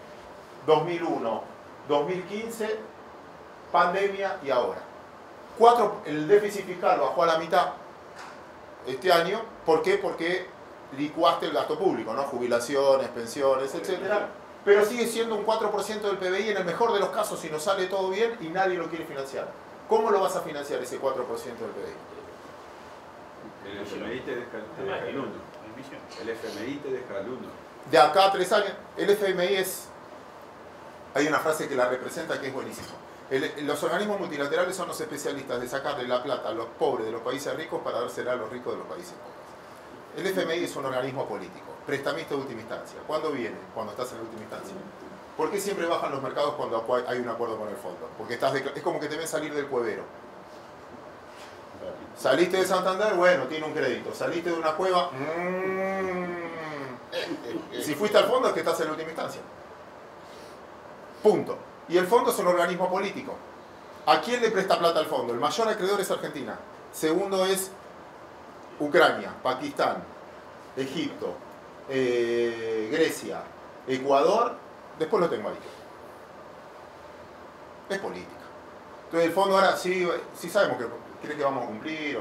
S1: 2001, 2015, pandemia y ahora. El déficit fiscal bajó a la mitad este año. ¿Por qué? Porque licuaste el gasto público, ¿no? Jubilaciones, pensiones, etcétera. Pero sigue siendo un 4% del PBI en el mejor de los casos si nos sale todo bien y nadie lo quiere financiar. ¿Cómo lo vas a financiar ese 4% del PBI?
S7: El FMI te deja el 1. El FMI te deja el 1.
S1: De acá a 3 años, el FMI es... Hay una frase que la representa que es buenísima. Los organismos multilaterales son los especialistas de sacarle la plata a los pobres de los países ricos para dársela a los ricos de los países pobres. El FMI es un organismo político, prestamista de última instancia. ¿Cuándo viene? Cuando estás en la última instancia. ¿Por qué siempre bajan los mercados cuando hay un acuerdo con el fondo? Porque es como que te ven salir del cuevero. Saliste de Santander, bueno, tiene un crédito. Saliste de una cueva, si fuiste al fondo es que estás en la última instancia. Punto. Y el fondo es un organismo político. ¿A quién le presta plata al fondo? El mayor acreedor es Argentina. Segundo es Ucrania, Pakistán, Egipto, Grecia, Ecuador. Después lo tengo ahí. Es política. Entonces el fondo ahora sí sabemos que cree que vamos a cumplir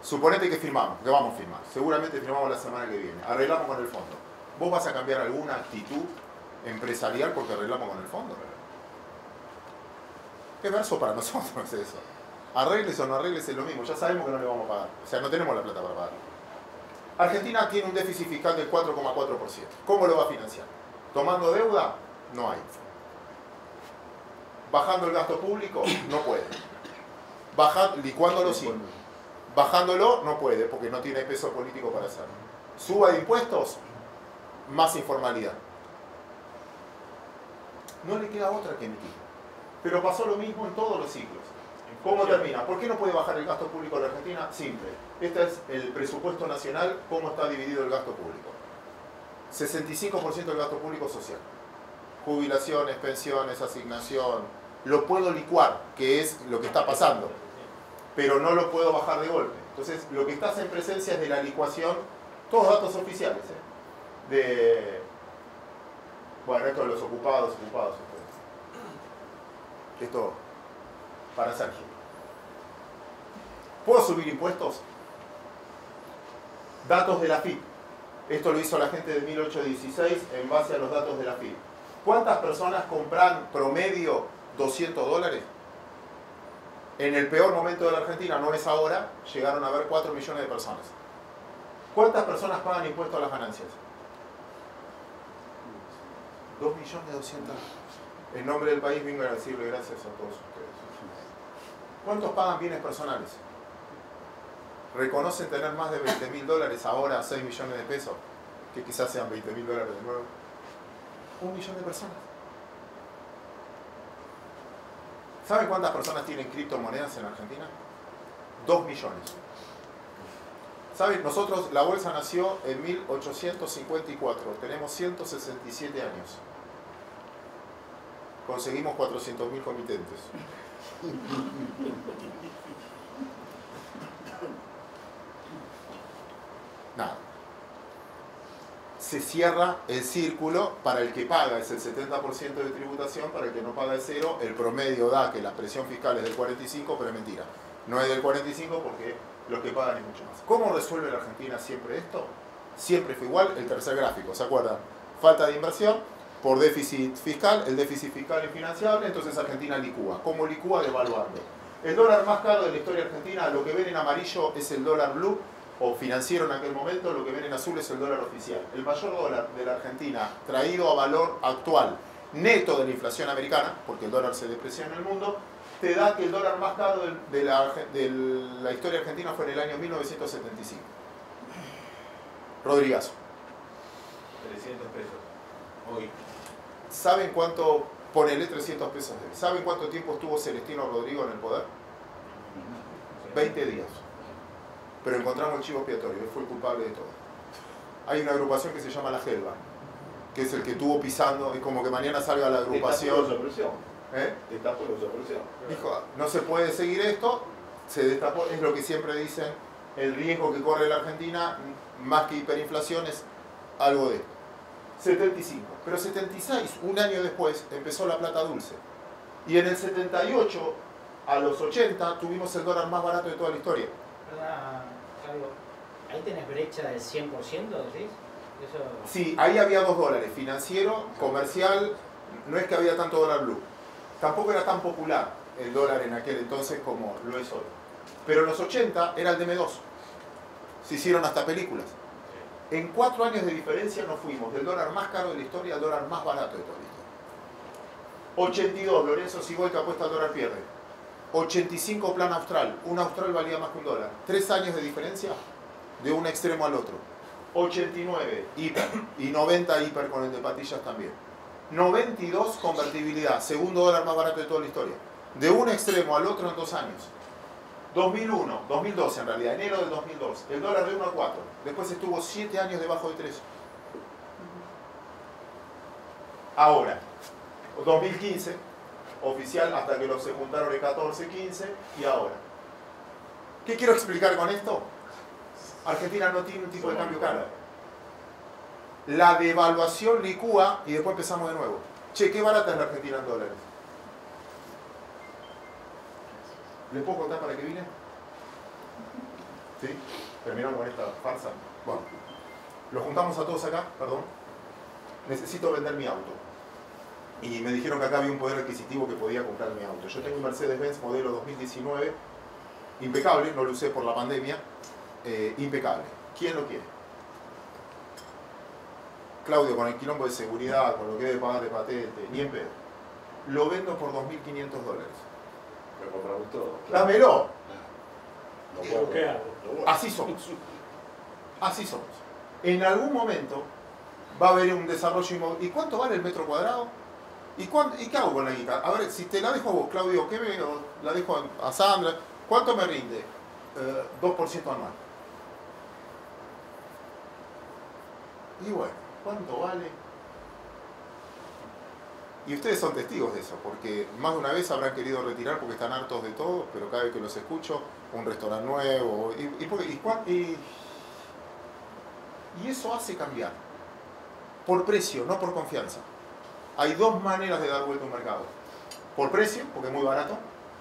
S1: suponete que firmamos, que vamos a firmar. Seguramente firmamos la semana que viene. Arreglamos con el fondo. ¿Vos vas a cambiar alguna actitud empresarial porque arreglamos con el fondo? ¿Qué verso para nosotros es eso? Arregles o no arregles es lo mismo, ya sabemos que no le vamos a pagar. O sea, no tenemos la plata para pagar. Argentina tiene un déficit fiscal del 4,4%. ¿Cómo lo va a financiar? ¿Tomando deuda? No hay. ¿Bajando el gasto público? No puede. Licuándolo sí. Bajándolo no puede porque no tiene peso político para hacerlo. Suba de impuestos, más informalidad. No le queda otra que emitir. Pero pasó lo mismo en todos los ciclos. ¿Cómo termina? ¿Por qué no puede bajar el gasto público en la Argentina? Simple. Este es el presupuesto nacional, cómo está dividido el gasto público. 65% del gasto público social. Jubilaciones, pensiones, asignación. Lo puedo licuar, que es lo que está pasando. Pero no lo puedo bajar de golpe. Entonces, lo que estás en presencia es de la licuación, todos datos oficiales, bueno, esto de los ocupados. Esto para Sergio. ¿Puedo subir impuestos? Datos de la FIP. Esto lo hizo la gente de 1816 en base a los datos de la FIP. ¿Cuántas personas compran promedio $200? En el peor momento de la Argentina, no es ahora, llegaron a haber 4 millones de personas. ¿Cuántas personas pagan impuestos a las ganancias? 2.200.000. En nombre del país vengo a decirle gracias a todos ustedes. ¿Cuántos pagan bienes personales? ¿Reconocen tener más de $20.000 ahora, 6 millones de pesos? Que quizás sean $20.000 de nuevo. 1 millón de personas. ¿Saben cuántas personas tienen criptomonedas en Argentina? 2 millones. ¿Saben? Nosotros, la bolsa nació en 1854. Tenemos 167 años. Conseguimos 400.000 comitentes. Nada. Se cierra el círculo, para el que paga es el 70% de tributación, para el que no paga es 0, el promedio da que la presión fiscal es del 45, pero es mentira. No es del 45 porque los que pagan es mucho más. ¿Cómo resuelve la Argentina siempre esto? Siempre fue igual, el tercer gráfico, ¿se acuerdan? Falta de inversión, por déficit fiscal, el déficit fiscal infinanciable, entonces Argentina licúa. ¿Cómo licúa? Devaluando. El dólar más caro de la historia argentina, lo que ven en amarillo es el dólar blue, o financiero en aquel momento, lo que ven en azul es el dólar oficial. El mayor dólar de la Argentina, traído a valor actual, neto de la inflación americana, porque el dólar se depreció en el mundo, te da que el dólar más caro de la historia argentina fue en el año 1975. Rodrigazo.
S4: 300 pesos. Hoy.
S1: ¿Saben cuánto, ponele 300 pesos de él, ¿saben cuánto tiempo estuvo Celestino Rodrigo en el poder? 20 días. Pero encontramos el chivo expiatorio, él fue el culpable de todo. Hay una agrupación que se llama La Gelba, que es el que estuvo pisando, es como que mañana salga la agrupación.
S2: Destapó la presión.
S1: Dijo, no se puede seguir esto, se destapó, es lo que siempre dicen, el riesgo que corre la Argentina, más que hiperinflación, es algo de esto. 75, pero 76, un año después, empezó la plata dulce. Y en el 78 a los 80 tuvimos el dólar más barato de toda la historia.
S10: Perdona, Fabio, ¿ahí tenés brecha del 100%, decís? Eso...
S1: Sí, ahí había dos dólares, financiero, comercial, no es que había tanto dólar blue. Tampoco era tan popular el dólar en aquel entonces como lo es hoy. Pero en los 80 era el DM2. Se hicieron hasta películas. En 4 años de diferencia nos fuimos del dólar más caro de la historia al dólar más barato de toda la historia. 82, Lorenzo Sigoy, apuesta al dólar pierde. 85, plan austral. Un austral valía más que un dólar. 3 años de diferencia de un extremo al otro. 89, hiper. Y 90, hiper con el de patillas también. 92, convertibilidad. Segundo dólar más barato de toda la historia. De un extremo al otro en 2 años. 2001, 2012 en realidad, enero del 2002. El dólar de 1 a 4. Después estuvo 7 años debajo de 3. Ahora, 2015, oficial hasta que los se juntaron el 14, 15 y ahora. ¿Qué quiero explicar con esto? Argentina no tiene un tipo de cambio caro. La devaluación licúa y después empezamos de nuevo. Che, qué barata es la Argentina en dólares. ¿Les puedo contar para qué vine? ¿Sí? Terminamos con esta farsa. Bueno, los juntamos a todos acá, perdón. Necesito vender mi auto. Y me dijeron que acá había un poder adquisitivo que podía comprar mi auto. Yo tengo un Mercedes-Benz modelo 2019, impecable, no lo usé por la pandemia, impecable. ¿Quién lo quiere? Claudio, con el quilombo de seguridad, con lo que debe pagar de patente, ni en pedo. Lo vendo por $2.500.
S2: Lo compramos todo.
S1: ¡Dámelo!
S8: ¿Qué hago?
S1: Así somos. Así somos. En algún momento va a haber un desarrollo inmobiliario. ¿Y cuánto vale el metro cuadrado? ¿Y qué hago con la guitarra? A ver, si te la dejo a vos, Claudio, ¿qué veo? La dejo a Sandra. ¿Cuánto me rinde? 2% anual. Y bueno, ¿cuánto vale? Y ustedes son testigos de eso, porque más de una vez habrán querido retirar porque están hartos de todo, pero cada vez que los escucho, un restaurante nuevo, y eso hace cambiar. Por precio, no por confianza. Hay 2 maneras de dar vuelta a un mercado. Por precio, porque es muy barato,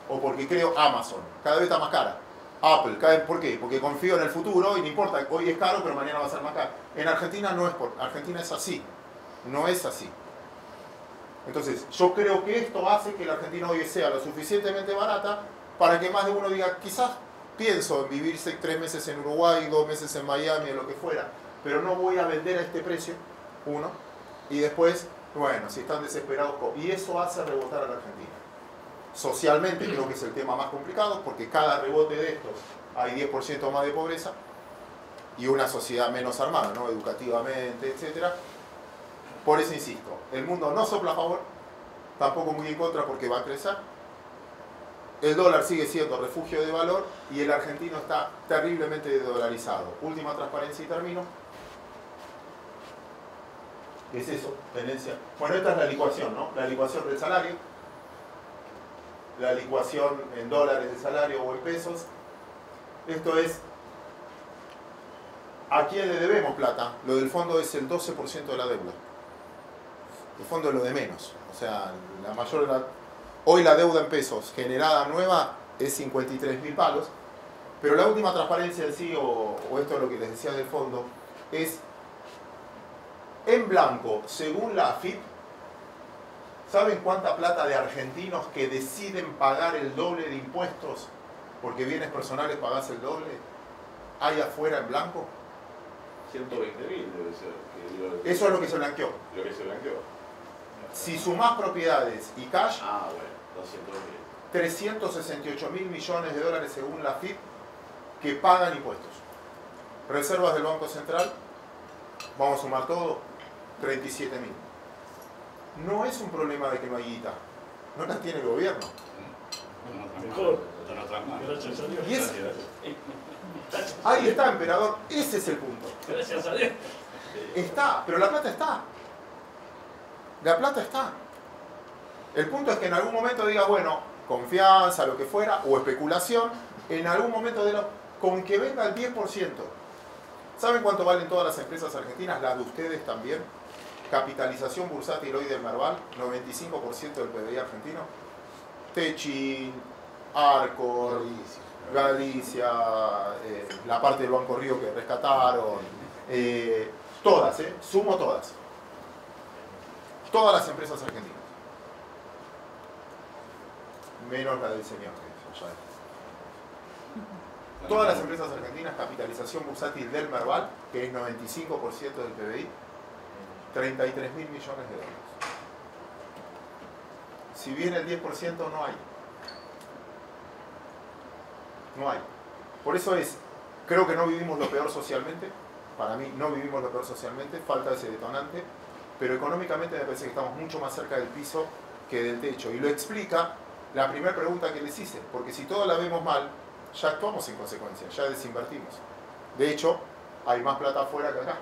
S1: o porque creo Amazon, cada vez está más cara. Apple, ¿por qué? Porque confío en el futuro y no importa, hoy es caro, pero mañana va a ser más caro. En Argentina no es Argentina es así, no es así. Entonces, yo creo que esto hace que la Argentina hoy sea lo suficientemente barata para que más de uno diga, quizás pienso en vivir 3 meses en Uruguay, 2 meses en Miami, o lo que fuera, pero no voy a vender a este precio, uno, y después, bueno, si están desesperados, y eso hace rebotar a la Argentina. Socialmente creo que es el tema más complicado, porque cada rebote de estos hay 10% más de pobreza, y una sociedad menos armada, ¿no? Educativamente, etcétera. Por eso insisto, el mundo no sopla a favor, tampoco muy en contra porque va a crecer. El dólar sigue siendo refugio de valor y el argentino está terriblemente dolarizado. Última transparencia y termino. ¿Qué es eso? Tendencia. Bueno, esta es la licuación, ¿no? La licuación del salario. La licuación en dólares de salario o en pesos. Esto es ¿a quién le debemos plata? Lo del fondo es el 12% de la deuda. El fondo es lo de menos. O sea, la mayor hoy la deuda en pesos generada nueva es 53.000 palos, pero la última transparencia en sí, o esto es lo que les decía del fondo, es en blanco, según la AFIP, ¿Saben cuánta plata de argentinos que deciden pagar el doble de impuestos porque bienes personales pagás el doble hay afuera en blanco?
S2: 120.000 debe ser.
S1: Eso es lo que se blanqueó.
S2: Lo que se blanqueó.
S1: Si sumás propiedades y cash,
S2: Ah, bueno, 200.000.
S1: 368.000 millones de dólares según la FIP que pagan impuestos. Reservas del Banco Central, vamos a sumar todo, 37.000. No es un problema de que no hay guita, no las tiene el gobierno.
S8: Mejor.
S3: Está en otras manos.
S8: Gracias a Dios.
S1: Y es- Ahí está, emperador, ese es el punto.
S8: Gracias a Dios.
S1: Está, pero la plata está. La plata está. El punto es que en algún momento diga, bueno, confianza, lo que fuera, o especulación, en algún momento con que venga el 10%. ¿Saben cuánto valen todas las empresas argentinas? Las de ustedes también. Capitalización bursátil hoy del Merval, 95% del PBI argentino. Techin, Arcor, Galicia, la parte del Banco Río que rescataron, todas, sumo todas. Todas las empresas argentinas. Menos la del señor. Todas las empresas argentinas, capitalización bursátil del Merval, que es 95% del PBI, 33.000 millones de dólares. Si viene el 10%, no hay. No hay. Por eso creo que no vivimos lo peor socialmente. Para mí no vivimos lo peor socialmente, falta ese detonante. Pero económicamente me parece que estamos mucho más cerca del piso que del techo. Y lo explica la primera pregunta que les hice. Porque si todo la vemos mal, ya actuamos en consecuencia, ya desinvertimos. De hecho, hay más plata afuera que acá.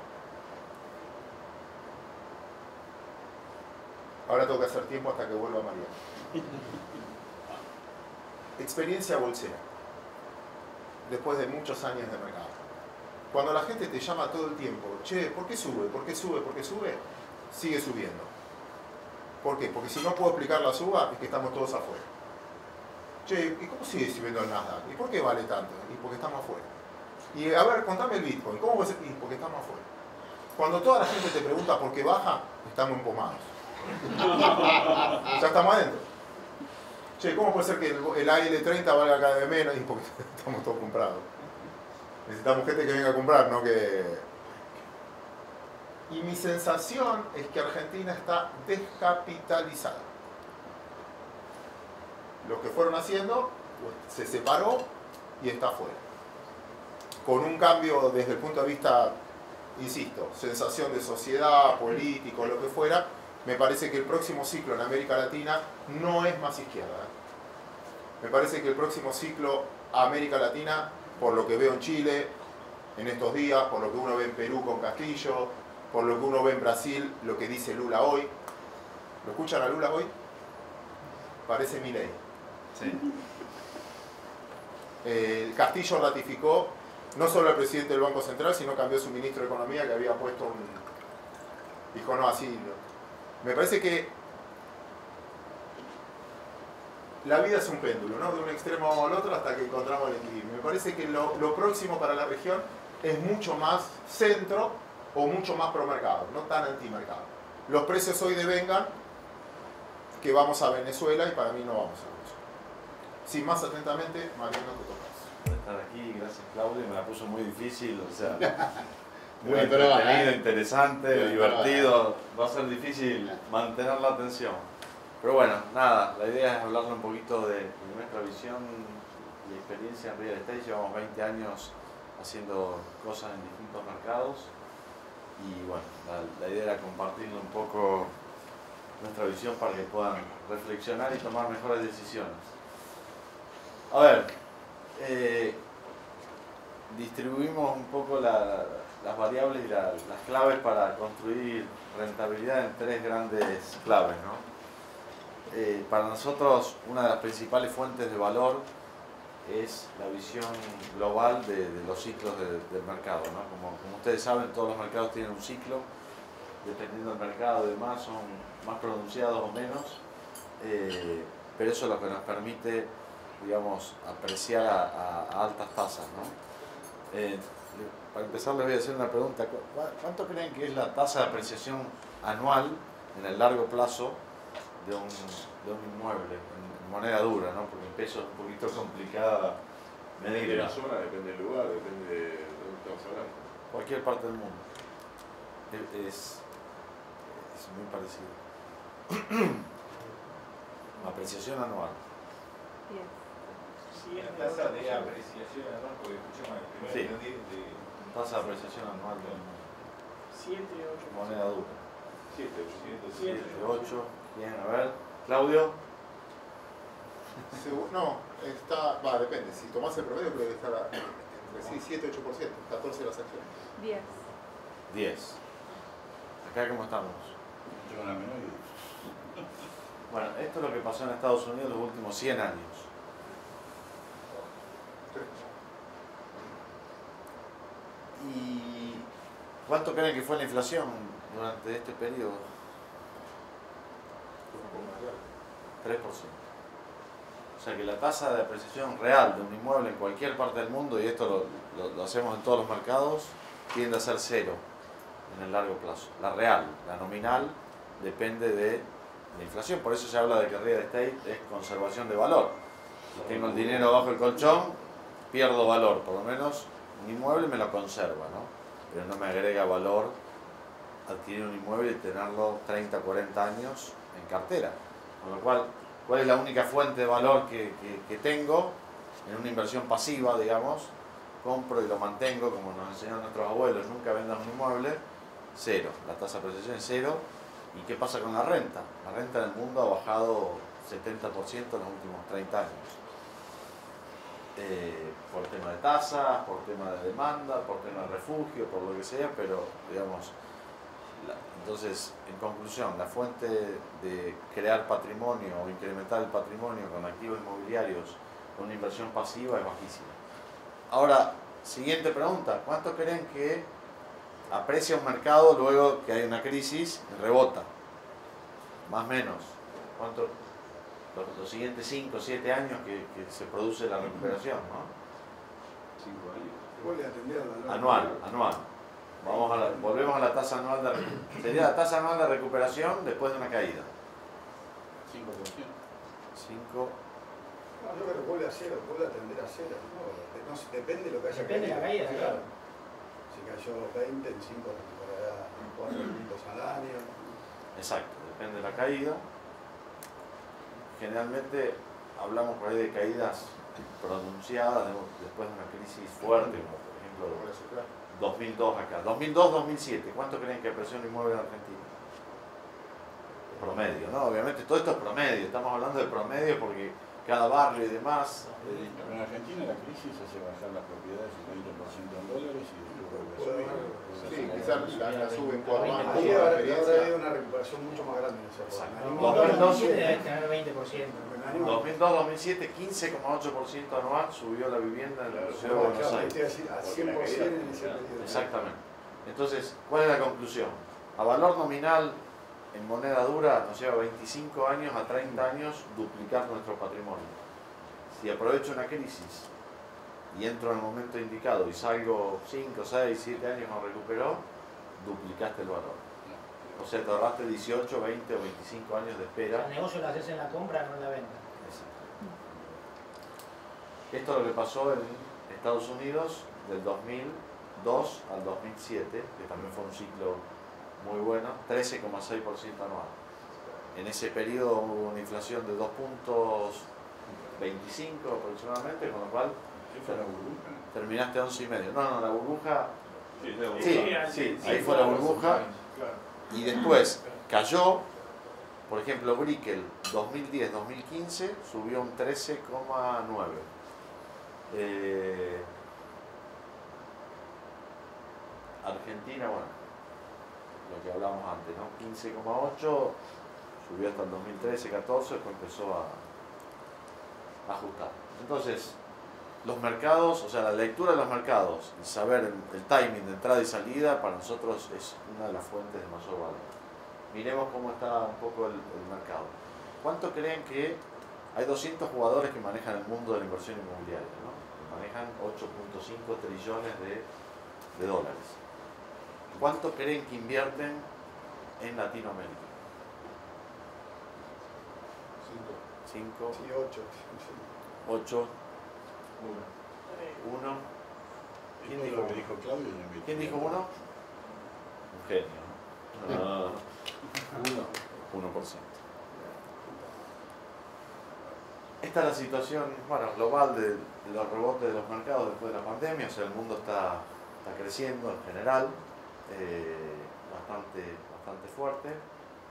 S1: Ahora tengo que hacer tiempo hasta que vuelva María. Experiencia bolsera. Después de muchos años de mercado. Cuando la gente te llama todo el tiempo, che, ¿por qué sube? ¿Por qué sube? ¿Por qué sube? Sigue subiendo. ¿Por qué? Porque si no puedo explicar la suba, es que estamos todos afuera. Che, ¿y cómo sigue subiendo el Nasdaq? ¿Y por qué vale tanto? Y porque estamos afuera. Y a ver, contame el Bitcoin. ¿Cómo puede ser? Y porque estamos afuera. Cuando toda la gente te pregunta por qué baja, estamos empomados. Ya estamos adentro. Che, ¿cómo puede ser que el AL30 valga cada vez menos? Y porque estamos todos comprados. Necesitamos gente que venga a comprar, no que... Y mi sensación es que Argentina está descapitalizada. Lo que fueron haciendo, pues, se separó y está fuera. Con un cambio desde el punto de vista, insisto, sensación de sociedad, político, lo que fuera, me parece que el próximo ciclo en América Latina no es más izquierda. Me parece que el próximo ciclo América Latina, por lo que veo en Chile en estos días, por lo que uno ve en Perú con Castillo, por lo que uno ve en Brasil, lo que dice Lula hoy. ¿Lo escuchan a Lula hoy? Parece Milei.
S11: Sí.
S1: Castillo ratificó no solo al presidente del Banco Central, sino cambió su ministro de Economía que había puesto un... Dijo, no, así... Me parece que la vida es un péndulo, ¿no? De un extremo al otro hasta que encontramos el equilibrio. Me parece que lo próximo para la región es mucho más centro o mucho más promercado, no tan antimercado. Los precios hoy devengan que vamos a Venezuela y para mí no vamos a Venezuela. Sin más atentamente, Mariano, te tocas.
S11: Por estar aquí, gracias Claudio, me la puso muy difícil, o sea, muy
S6: Buena prueba,
S11: entretenido,
S6: ¿eh?
S11: interesante,
S6: Buena
S11: divertido, va a ser difícil mantener la atención. Pero bueno, nada, la idea es hablarle un poquito de nuestra visión y experiencia en real estate. Llevamos 20 años haciendo cosas en distintos mercados y bueno, la idea era compartirle un poco nuestra visión para que puedan reflexionar y tomar mejores decisiones. A ver, distribuimos un poco las variables y las claves para construir rentabilidad en tres grandes claves, ¿no? Para nosotros una de las principales fuentes de valor es la visión global de los ciclos del mercado, ¿no? Como ustedes saben, todos los mercados tienen un ciclo, dependiendo del mercado y demás, son más pronunciados o menos, pero eso es lo que nos permite, digamos, apreciar a altas tasas, ¿no? Para empezar les voy a hacer una pregunta. ¿Cuánto creen que es la tasa de apreciación anual en el largo plazo de un inmueble en moneda dura, ¿no? Porque en peso es un poquito complicada
S2: Depende de
S11: medirla.
S2: la zona, depende del lugar, depende de dónde estamos hablando.
S11: Cualquier parte del mundo. Es muy parecido. Apreciación anual.
S12: Bien.
S4: La tasa de apreciación anual, porque escuchamos el
S11: Sí.
S4: primer de
S11: Tasa de apreciación anual de
S8: 7, 8.
S11: moneda dura.
S2: 7,
S11: 7, 8. Bien, a ver. Claudio.
S1: No, depende. Si tomás el promedio, creo que está entre 7 y 8%, 14 de las acciones.
S12: 10.
S11: 10. ¿Acá cómo estamos?
S3: No tengo la menor idea.
S11: Bueno, esto es lo que pasó en Estados Unidos los últimos 100 años. ¿Y cuánto creen que fue la inflación durante este periodo? 3%. O sea que la tasa de apreciación real de un inmueble en cualquier parte del mundo, y esto lo hacemos en todos los mercados, tiende a ser 0 en el largo plazo. La real, la nominal, depende de la inflación. Por eso se habla de que real estate es conservación de valor. Si tengo el dinero bajo el colchón, pierdo valor. Por lo menos un inmueble me lo conserva, ¿no? Pero no me agrega valor adquirir un inmueble y tenerlo 30, 40 años en cartera. Con lo cual, ¿cuál es la única fuente de valor que tengo? En una inversión pasiva, digamos, compro y lo mantengo, como nos enseñaron nuestros abuelos, nunca vendan un inmueble, 0. La tasa de apreciación es 0. ¿Y qué pasa con la renta? La renta en el mundo ha bajado 70% en los últimos 30 años. Por tema de tasas, por tema de demanda, por tema de refugio, por lo que sea, pero digamos, entonces, en conclusión, la fuente de crear patrimonio o incrementar el patrimonio con activos inmobiliarios con una inversión pasiva es bajísima. Ahora, siguiente pregunta, ¿cuánto creen que aprecia un mercado luego que hay una crisis y rebota? Más o menos. ¿Cuánto? Los siguientes 5 o 7 años que se produce la recuperación, ¿no?
S7: 5 años.
S9: Vuelve a atender al
S11: Anual. Volvemos a la tasa anual de recuperación. Sería la tasa anual de recuperación después de una caída.
S3: 5%.
S11: 5.
S9: No, yo creo que vuelve a 0, vuelve a tender a 0. No, depende de lo que haya
S10: Depende de la caída, claro.
S9: Si cayó 20, en 5 recuperará 4 puntos al año.
S11: Exacto, depende de la caída. Generalmente hablamos por ahí de caídas pronunciadas después de una crisis fuerte, como por ejemplo 2002 acá. 2002-2007, ¿cuánto creen que apreció un inmueble en Argentina? Promedio, ¿no? Obviamente todo esto es promedio, estamos hablando de promedio porque cada barrio y demás.
S3: En Argentina la crisis hace bajar las propiedades un 20% en dólares y después vuelve a subir.
S1: Sí, quizás la suben por más.
S9: Ahí habrá habido una recuperación mucho más grande en ese
S11: Exacto.
S10: 2007 debe tener 20%.
S11: 2002-2007, 15,8% anual subió la vivienda en la ciudad de Buenos Aires.
S9: A 100% en ese periodo.
S11: Exactamente. Entonces, ¿cuál es la conclusión? A valor nominal en moneda dura nos lleva 25 años a 30 años duplicar nuestro patrimonio. Si aprovecho una crisis y entro en el momento indicado y salgo 5, 6, 7 años no recuperó, duplicaste el valor. O sea, te ahorraste 18, 20 o 25 años de espera.
S10: El negocio lo haces en la compra, no en la venta.
S11: Esto es lo que pasó en Estados Unidos del 2002 al 2007, que también fue un ciclo muy bueno, 13,6% anual. En ese periodo hubo una inflación de 2,25 aproximadamente, con lo cual terminaste a 11,5. No, la burbuja. Sí, ahí fue la burbuja. Y después cayó, por ejemplo, Brickell 2010-2015 subió un 13,9. Argentina, bueno, lo que hablamos antes, ¿no? 15,8, subió hasta el 2013-14, después empezó a ajustar. Entonces, los mercados, o sea, la lectura de los mercados y saber el timing de entrada y salida para nosotros es una de las fuentes de mayor valor. Miremos cómo está un poco el mercado. ¿Cuánto creen que hay 200 jugadores que manejan el mundo de la inversión inmobiliaria, ¿no? Que manejan 8,5 trillones de dólares? ¿Cuánto creen que invierten en Latinoamérica? 5,
S9: Sí, 8.
S11: 8, 1. ¿Quién dijo
S3: lo que dijo Claudio?
S11: ¿Quién dijo 1? Un genio. ¿No? 1%. Esta es la situación global de los rebotes de los mercados después de la pandemia. O sea, el mundo está creciendo en general, bastante fuerte.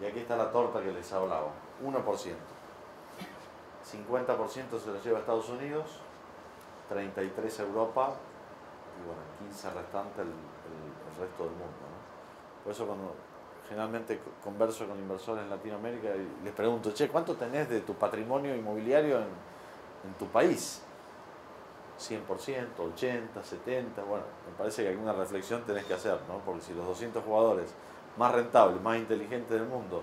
S11: Y aquí está la torta que les hablaba, 1%. 50% se lo lleva a Estados Unidos, 33% a Europa y bueno, 15% restante el resto del mundo, ¿no? Por eso cuando generalmente converso con inversores en Latinoamérica y les pregunto, che, ¿cuánto tenés de tu patrimonio inmobiliario en tu país? 100%, 80%, 70%, bueno, me parece que alguna reflexión tenés que hacer, ¿no? Porque si los 200 jugadores más rentables, más inteligentes del mundo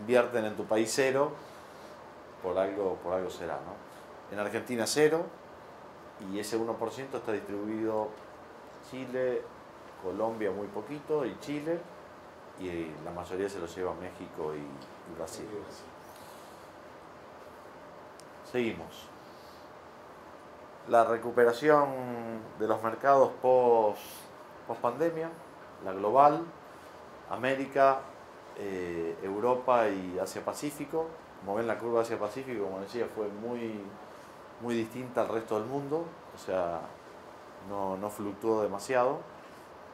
S11: invierten en tu país 0, por algo será, ¿no? En Argentina 0, y ese 1% está distribuido Chile, Colombia muy poquito, y Chile, y la mayoría se lo lleva México y Brasil. Seguimos. La recuperación de los mercados post pandemia, la global, América, Europa y Asia-Pacífico. Como ven, la curva Asia-Pacífico, como decía, fue muy distinta al resto del mundo, o sea, no fluctuó demasiado.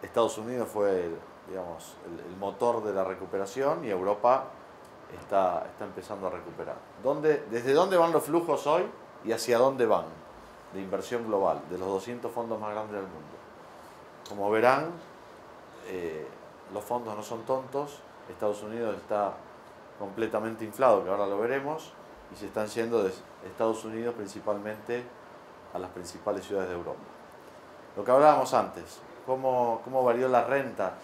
S11: Estados Unidos fue, digamos, el motor de la recuperación, y Europa está empezando a recuperar. ¿Desde dónde van los flujos hoy y hacia dónde van de inversión global, de los 200 fondos más grandes del mundo? Como verán, los fondos no son tontos. Estados Unidos está completamente inflado, que ahora lo veremos, y se están yendo de Estados Unidos principalmente a las principales ciudades de Europa. Lo que hablábamos antes, cómo varió la renta,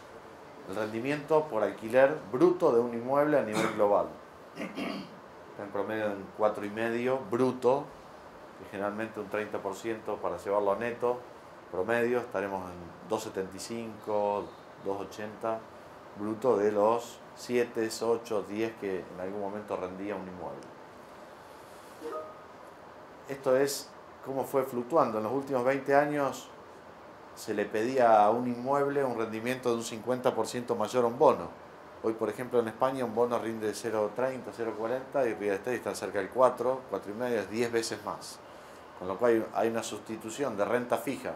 S11: el rendimiento por alquiler bruto de un inmueble a nivel global. Está en promedio en 4,5 bruto, que generalmente un 30% para llevarlo a neto. Promedio estaremos en 2,75, 2,80 bruto de los 7, 8, 10 que en algún momento rendía un inmueble. Esto es cómo fue fluctuando. En los últimos 20 años se le pedía a un inmueble un rendimiento de un 50% mayor a un bono. Hoy, por ejemplo, en España un bono rinde 0,30, 0,40 y real estate está cerca del 4, 4,5, es 10 veces más. Con lo cual hay una sustitución de renta fija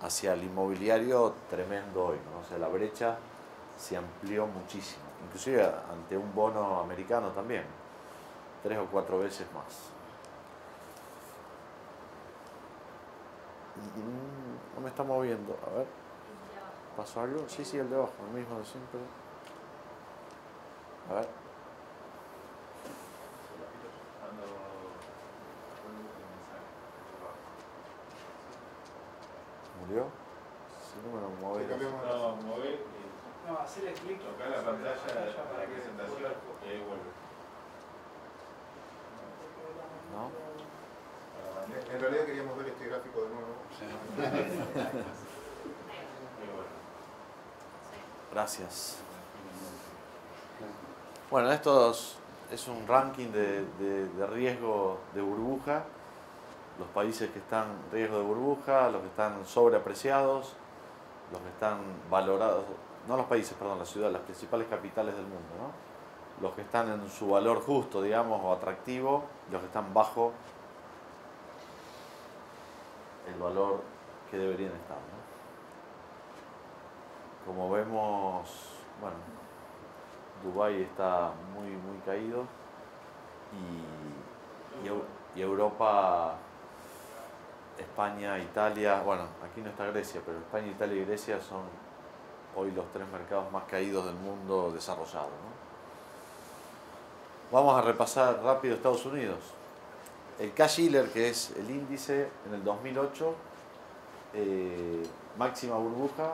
S11: hacia el inmobiliario tremendo hoy, ¿no? O sea, la brecha se amplió muchísimo, inclusive ante un bono americano también, 3 o 4 veces más. No me está moviendo, a ver, ¿pasó algo? Sí, el de abajo, el mismo de siempre. A ver. ¿Murió? Si no me lo mueve.
S4: No, mover.
S5: No, hacerle clic.
S4: Tocar la pantalla de la presentación y ahí vuelve.
S11: ¿No?
S1: En realidad queríamos ver este gráfico de nuevo.
S11: Gracias. Bueno, esto es un ranking de riesgo de burbuja. Los países que están en riesgo de burbuja, los que están sobreapreciados, los que están valorados, no los países, perdón, las ciudades, las principales capitales del mundo, ¿no? Los que están en su valor justo, digamos, o atractivo, los que están bajo el valor que deberían estar, ¿no? Como vemos, bueno, Dubái está muy caído y Europa, España, Italia, bueno, aquí no está Grecia, pero España, Italia y Grecia son hoy los 3 mercados más caídos del mundo desarrollado, ¿no? Vamos a repasar rápido Estados Unidos. El Case-Shiller, que es el índice en el 2008, máxima burbuja,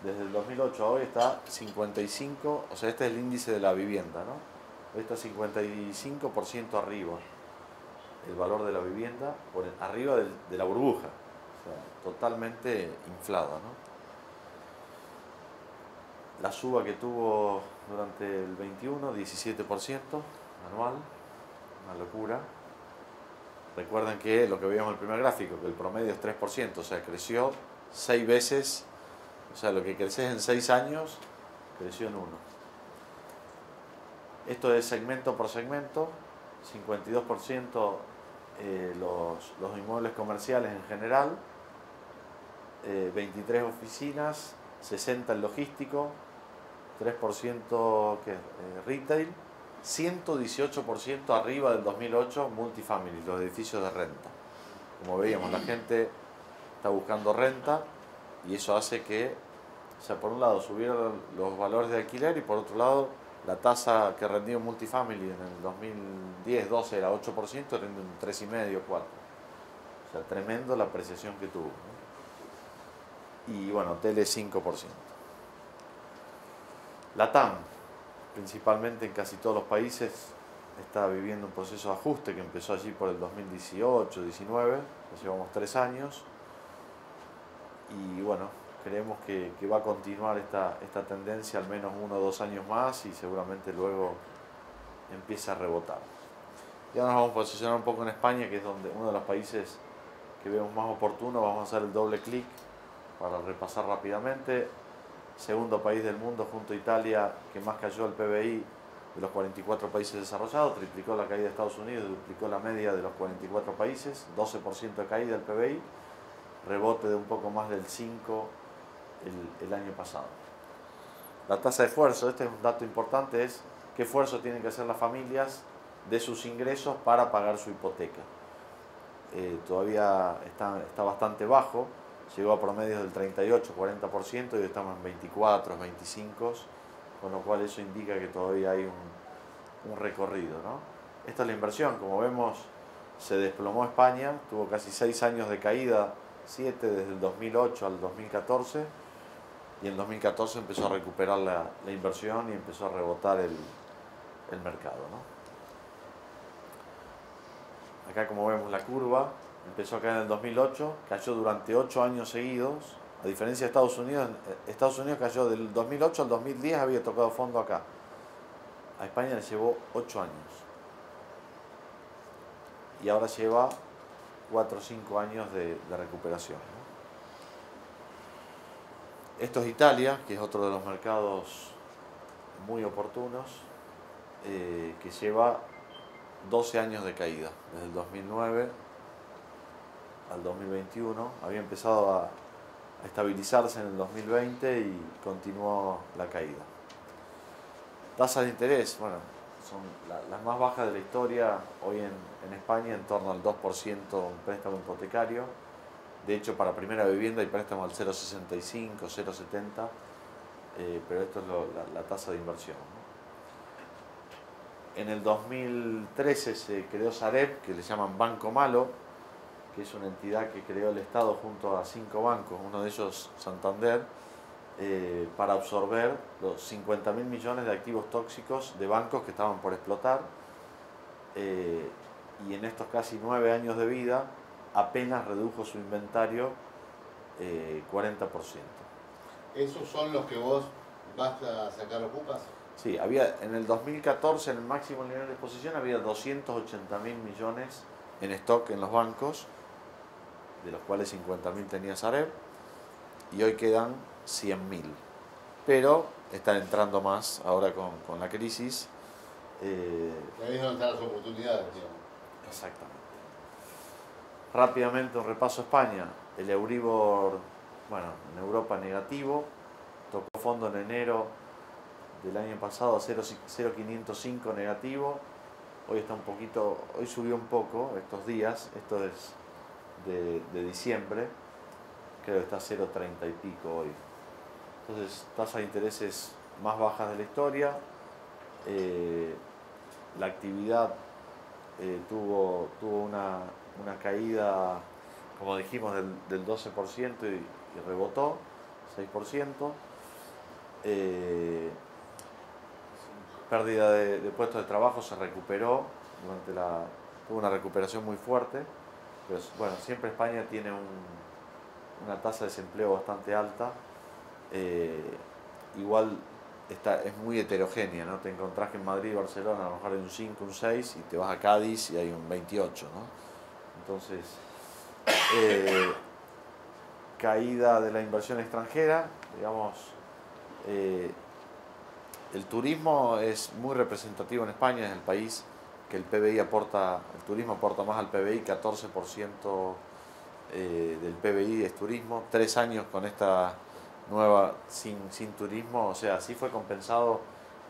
S11: desde el 2008 a hoy está 55, o sea, este es el índice de la vivienda, ¿no? Hoy está 55% arriba el valor de la vivienda, arriba de la burbuja, o sea, totalmente inflada, ¿no? La suba que tuvo durante el 21, 17% anual, una locura. Recuerden que lo que veíamos en el primer gráfico, que el promedio es 3%, o sea, creció 6 veces, o sea, lo que creces en 6 años, creció en 1. Esto es segmento por segmento, 52% los inmuebles comerciales en general, 23 oficinas, 60 el logístico, 3% que es retail, 118% arriba del 2008 multifamily, los edificios de renta. Como veíamos, la gente está buscando renta y eso hace que, o sea, por un lado subieron los valores de alquiler y por otro lado la tasa que rendía un multifamily en el 2010-12 era 8%, rinde un 3,5-4%. O sea, tremendo la apreciación que tuvo, ¿no? Y bueno, hoteles 5%. Latam, principalmente en casi todos los países, está viviendo un proceso de ajuste que empezó allí por el 2018-19, ya llevamos 3 años, y bueno, creemos que va a continuar esta tendencia al menos 1 o 2 años más y seguramente luego empieza a rebotar. Ya nos vamos a posicionar un poco en España, que es donde uno de los países que vemos más oportuno. Vamos a hacer el doble clic para repasar rápidamente. Segundo país del mundo junto a Italia que más cayó el PBI de los 44 países desarrollados, triplicó la caída de Estados Unidos, duplicó la media de los 44 países, 12% de caída del PBI, rebote de un poco más del 5% el año pasado. La tasa de esfuerzo, este es un dato importante, es qué esfuerzo tienen que hacer las familias de sus ingresos para pagar su hipoteca. Todavía está bastante bajo, llegó a promedios del 38-40% y hoy estamos en 24, 25, con lo cual eso indica que todavía hay un recorrido, ¿no? Esta es la inversión, como vemos se desplomó España, tuvo casi 6 años de caída, 7 desde el 2008 al 2014, y en 2014 empezó a recuperar la inversión y empezó a rebotar el mercado, ¿no? Acá como vemos la curva, empezó a caer en el 2008, cayó durante 8 años seguidos, a diferencia de Estados Unidos cayó del 2008 al 2010, había tocado fondo acá. A España le llevó 8 años. Y ahora lleva 4 o 5 años de recuperación, ¿no? Esto es Italia, que es otro de los mercados muy oportunos, que lleva 12 años de caída, desde el 2009 al 2021. Había empezado a estabilizarse en el 2020 y continuó la caída. Tasas de interés, bueno, son las más bajas de la historia hoy en España, en torno al 2% un préstamo hipotecario. De hecho, para primera vivienda hay préstamo al 0,65, 0,70, pero esto es la tasa de inversión, ¿no? En el 2013 se creó Sareb, que le llaman Banco Malo, que es una entidad que creó el Estado junto a 5 bancos, uno de ellos Santander, para absorber los 50.000 millones de activos tóxicos de bancos que estaban por explotar, y en estos casi 9 años de vida apenas redujo su inventario 40%.
S6: ¿Esos son los que vos vas a sacar ocupas?
S11: Sí, en el 2014, en el máximo nivel de exposición, había 280.000 millones en stock en los bancos, de los cuales 50.000 tenía Sareb, y hoy quedan 100.000. Pero están entrando más ahora con la crisis.
S6: Ahí es donde están las oportunidades, digamos.
S11: Exactamente. Rápidamente un repaso a España. El Euribor, bueno, en Europa negativo, tocó fondo en enero del año pasado a 0,505 negativo. Hoy está hoy subió un poco estos días, esto es de diciembre, creo que está a 0,30 y pico hoy. Entonces, tasas de intereses más bajas de la historia. La actividad tuvo una caída, como dijimos, del 12% y rebotó 6%. Pérdida de puestos de trabajo, se recuperó tuvo una recuperación muy fuerte, pero bueno, siempre España tiene una tasa de desempleo bastante alta. Igual es muy heterogénea, ¿no? Te encontrás que en Madrid y Barcelona a lo mejor hay un 5, un 6, y te vas a Cádiz y hay un 28, ¿no? Entonces, caída de la inversión extranjera, digamos, el turismo es muy representativo en España, es el país que el PBI aporta, el turismo aporta más al PBI, 14% del PBI es turismo, 3 años con esta nueva sin turismo, o sea, así fue compensado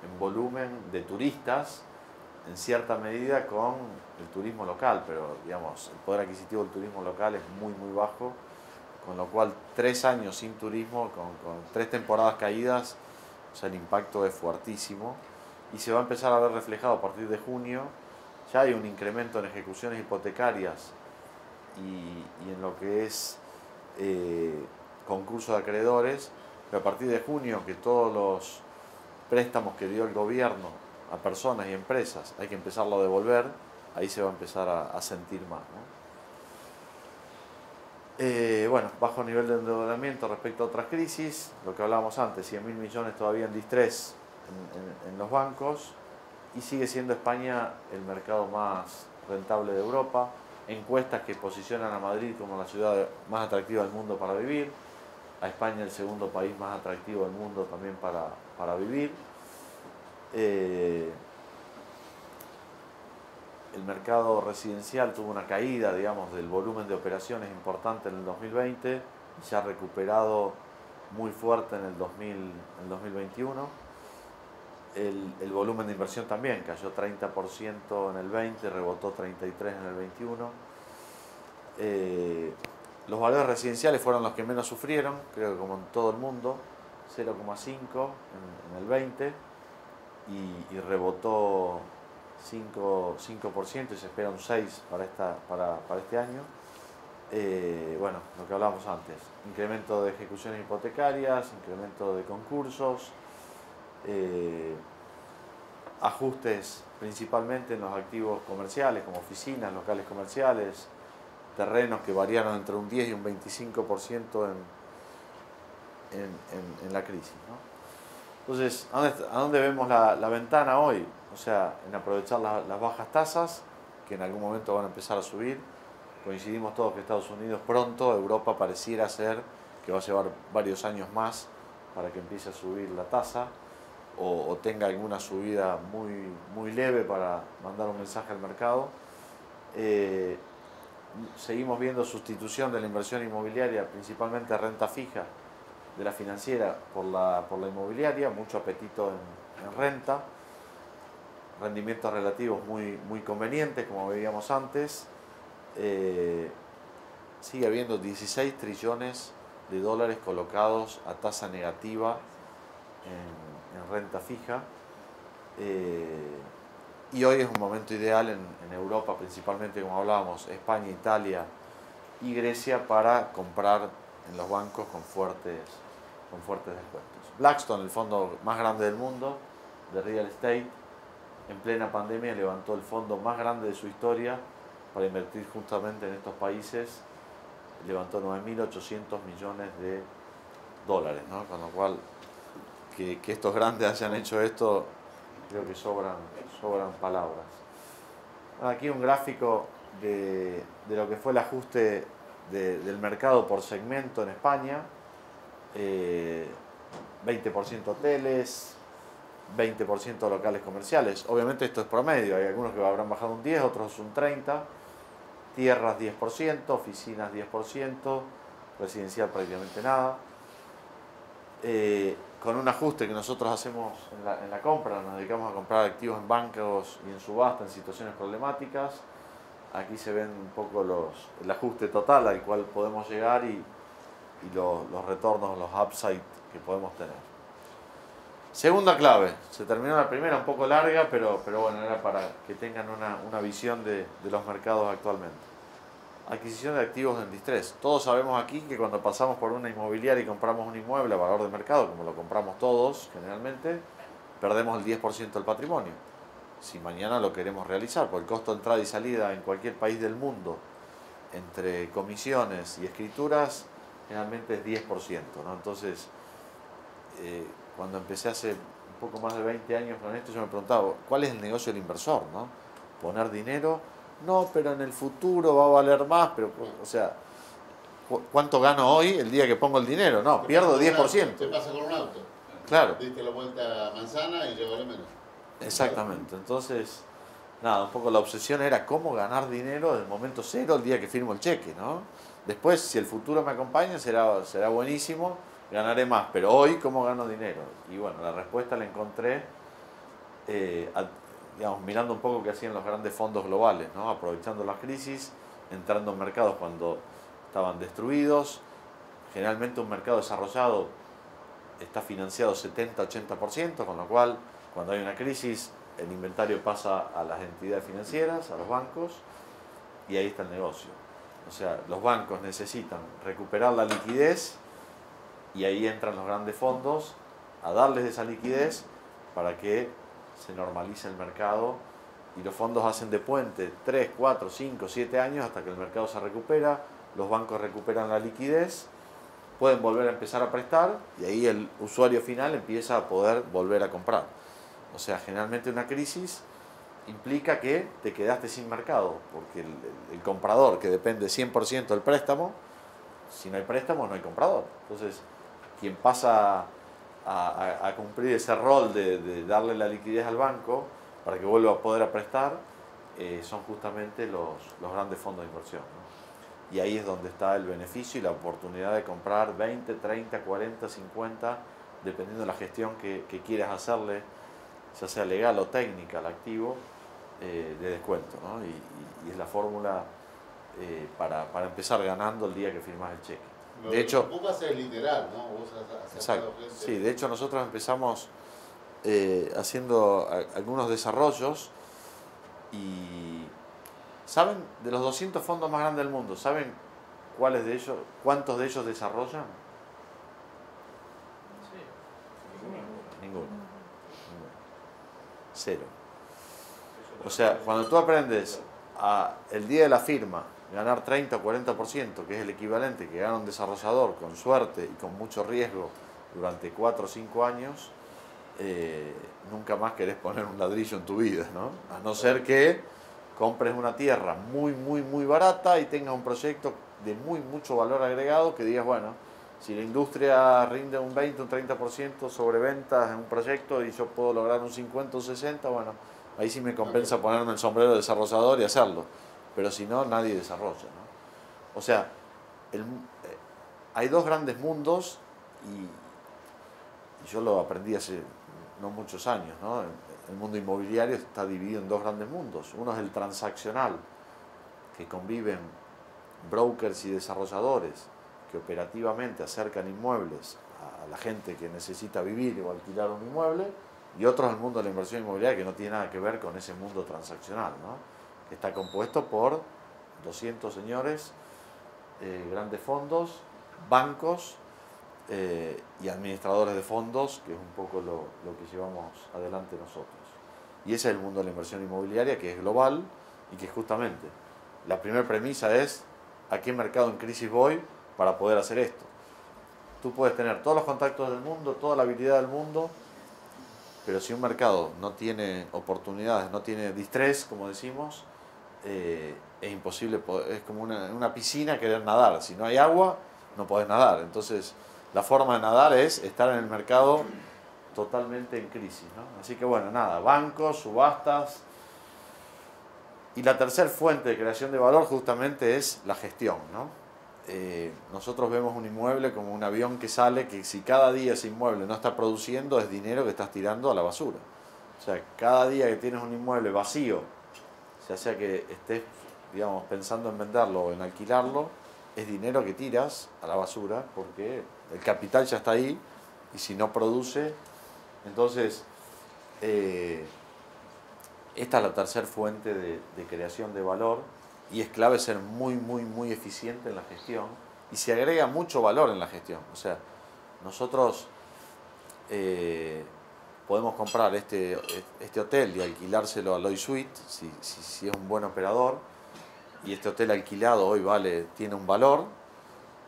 S11: en volumen de turistas, en cierta medida con el turismo local, pero digamos, el poder adquisitivo del turismo local es muy bajo, con lo cual 3 años sin turismo, con 3 temporadas caídas, o sea, el impacto es fuertísimo y se va a empezar a ver reflejado a partir de junio. Ya hay un incremento en ejecuciones hipotecarias y en lo que es concurso de acreedores, pero a partir de junio, que todos los préstamos que dio el gobierno a personas y empresas hay que empezarlo a devolver, ahí se va a empezar a sentir más, ¿no? Bueno, bajo nivel de endeudamiento respecto a otras crisis, lo que hablábamos antes, 100.000 millones todavía en distrés en los bancos, y sigue siendo España el mercado más rentable de Europa. Encuestas que posicionan a Madrid como la ciudad más atractiva del mundo para vivir, a España el segundo país más atractivo del mundo también para vivir. El mercado residencial tuvo una caída, digamos, del volumen de operaciones importante en el 2020 y se ha recuperado muy fuerte en el 2021. El volumen de inversión también cayó 30% en el 20, rebotó 33% en el 21. Los valores residenciales fueron los que menos sufrieron, creo que como en todo el mundo, 0,5 en el 20 y rebotó 5% y se espera un 6% para este año. Bueno, lo que hablábamos antes, incremento de ejecuciones hipotecarias, incremento de concursos, ajustes principalmente en los activos comerciales como oficinas, locales comerciales, terrenos que variaron entre un 10 y un 25% en la crisis, ¿no? Entonces, ¿a dónde vemos la ventana hoy? O sea, en aprovechar las bajas tasas, que en algún momento van a empezar a subir. Coincidimos todos que Estados Unidos pronto, Europa pareciera ser que va a llevar varios años más para que empiece a subir la tasa o tenga alguna subida muy leve para mandar un mensaje al mercado. Seguimos viendo sustitución de la inversión inmobiliaria, principalmente renta fija de la financiera por la inmobiliaria, mucho apetito en renta, rendimientos relativos muy convenientes como veíamos antes. Sigue habiendo 16 trillones de dólares colocados a tasa negativa en renta fija, y hoy es un momento ideal en Europa, principalmente como hablábamos, España, Italia y Grecia, para comprar en los bancos con fuertes descuentos. Blackstone, el fondo más grande del mundo de real estate, en plena pandemia levantó el fondo más grande de su historia para invertir justamente en estos países, levantó 9.800 millones de dólares, ¿no? Con lo cual, que estos grandes hayan hecho esto, creo que sobran palabras. Aquí un gráfico de lo que fue el ajuste del mercado por segmento en España, 20% hoteles, 20% locales comerciales. Obviamente esto es promedio, hay algunos que habrán bajado un 10, otros un 30%, tierras 10%, oficinas 10%, residencial prácticamente nada. Con un ajuste que nosotros hacemos en la compra, nos dedicamos a comprar activos en bancos y en subasta en situaciones problemáticas. Aquí se ven un poco el ajuste total al cual podemos llegar y los retornos, los upside que podemos tener. Segunda clave, se terminó la primera un poco larga, pero bueno, era para que tengan una visión de los mercados actualmente. Adquisición de activos en distrés. Todos sabemos aquí que cuando pasamos por una inmobiliaria y compramos un inmueble a valor de mercado, como lo compramos todos generalmente, perdemos el 10% del patrimonio. Si mañana lo queremos realizar, porque el costo de entrada y salida en cualquier país del mundo, entre comisiones y escrituras, generalmente es 10%, ¿no? Entonces, cuando empecé hace un poco más de 20 años con esto, yo me preguntaba, ¿cuál es el negocio del inversor, no? Poner dinero, no, pero en el futuro va a valer más, pero, o sea, ¿cuánto gano hoy el día que pongo el dinero? No, pierdo 10%.
S6: ¿Qué pasa con un auto?
S11: Claro.
S6: Diste la vuelta a manzana y llegó a menos.
S11: Exactamente. Entonces, nada, un poco la obsesión era cómo ganar dinero del momento cero el día que firmo el cheque, ¿no? Después, si el futuro me acompaña, será buenísimo, ganaré más, pero hoy, ¿cómo gano dinero? Y bueno, la respuesta la encontré, digamos, mirando un poco qué hacían los grandes fondos globales, ¿no? Aprovechando las crisis, entrando en mercados cuando estaban destruidos. Generalmente un mercado desarrollado está financiado 70-80%, con lo cual cuando hay una crisis el inventario pasa a las entidades financieras, a los bancos, y ahí está el negocio. O sea, los bancos necesitan recuperar la liquidez y ahí entran los grandes fondos a darles esa liquidez para que se normalice el mercado, y los fondos hacen de puente 3, 4, 5, 7 años hasta que el mercado se recupera, los bancos recuperan la liquidez, pueden volver a empezar a prestar y ahí el usuario final empieza a poder volver a comprar. O sea, generalmente una crisis implica que te quedaste sin mercado, porque el comprador, que depende 100% del préstamo, si no hay préstamo no hay comprador. Entonces, quien pasa a cumplir ese rol de darle la liquidez al banco para que vuelva a poder prestar, son justamente los grandes fondos de inversión, ¿no? Y ahí es donde está el beneficio y la oportunidad de comprar 20, 30, 40, 50, dependiendo de la gestión que quieras hacerle, ya sea legal o técnica al activo, de descuento, ¿no? Y es la fórmula para empezar ganando el día que firmas el cheque.
S6: De hecho, vos vas a ser literal, ¿no? Vos has
S11: exacto. Sí, de hecho nosotros empezamos haciendo algunos desarrollos y ¿saben? De los 200 fondos más grandes del mundo, ¿saben cuántos de ellos desarrollan? Sí. Ninguno. Cero. O sea, cuando tú aprendes el día de la firma ganar 30 o 40%, que es el equivalente que gana un desarrollador con suerte y con mucho riesgo durante 4 o 5 años, nunca más querés poner un ladrillo en tu vida, ¿no? A no ser que compres una tierra muy, muy, muy barata y tengas un proyecto de mucho valor agregado que digas, bueno, si la industria rinde un 20 o un 30% sobre ventas en un proyecto y yo puedo lograr un 50 o un 60, bueno, ahí sí me compensa ponerme el sombrero de desarrollador y hacerlo. Pero si no, nadie desarrolla, ¿no? O sea, hay dos grandes mundos y yo lo aprendí hace no muchos años, ¿no? El mundo inmobiliario está dividido en dos grandes mundos. Uno es el transaccional, que conviven brokers y desarrolladores que operativamente acercan inmuebles a la gente que necesita vivir o alquilar un inmueble, y otro es el mundo de la inversión inmobiliaria, que no tiene nada que ver con ese mundo transaccional, ¿no? Que está compuesto por 200 señores, grandes fondos, bancos y administradores de fondos, que es un poco lo que llevamos adelante nosotros. Y ese es el mundo de la inversión inmobiliaria, que es global y que justamente la primera premisa es a qué mercado en crisis voy para poder hacer esto. Tú puedes tener todos los contactos del mundo, toda la habilidad del mundo, pero si un mercado no tiene oportunidades, no tiene distrés, como decimos, es imposible, es como una piscina querer nadar. Si no hay agua, no podés nadar. Entonces, la forma de nadar es estar en el mercado totalmente en crisis, ¿no? Así que bueno, nada, bancos, subastas. Y la tercera fuente de creación de valor justamente es la gestión, ¿no? Nosotros vemos un inmueble como un avión que sale, que si cada día ese inmueble no está produciendo, es dinero que estás tirando a la basura. O sea, cada día que tienes un inmueble vacío, ya sea que estés, digamos, pensando en venderlo o en alquilarlo, es dinero que tiras a la basura porque el capital ya está ahí y si no produce, entonces esta es la tercera fuente de creación de valor y es clave ser muy eficiente en la gestión y se agrega mucho valor en la gestión. O sea, nosotros podemos comprar este hotel y alquilárselo a Lloyd Suite si es un buen operador, y este hotel alquilado hoy tiene un valor.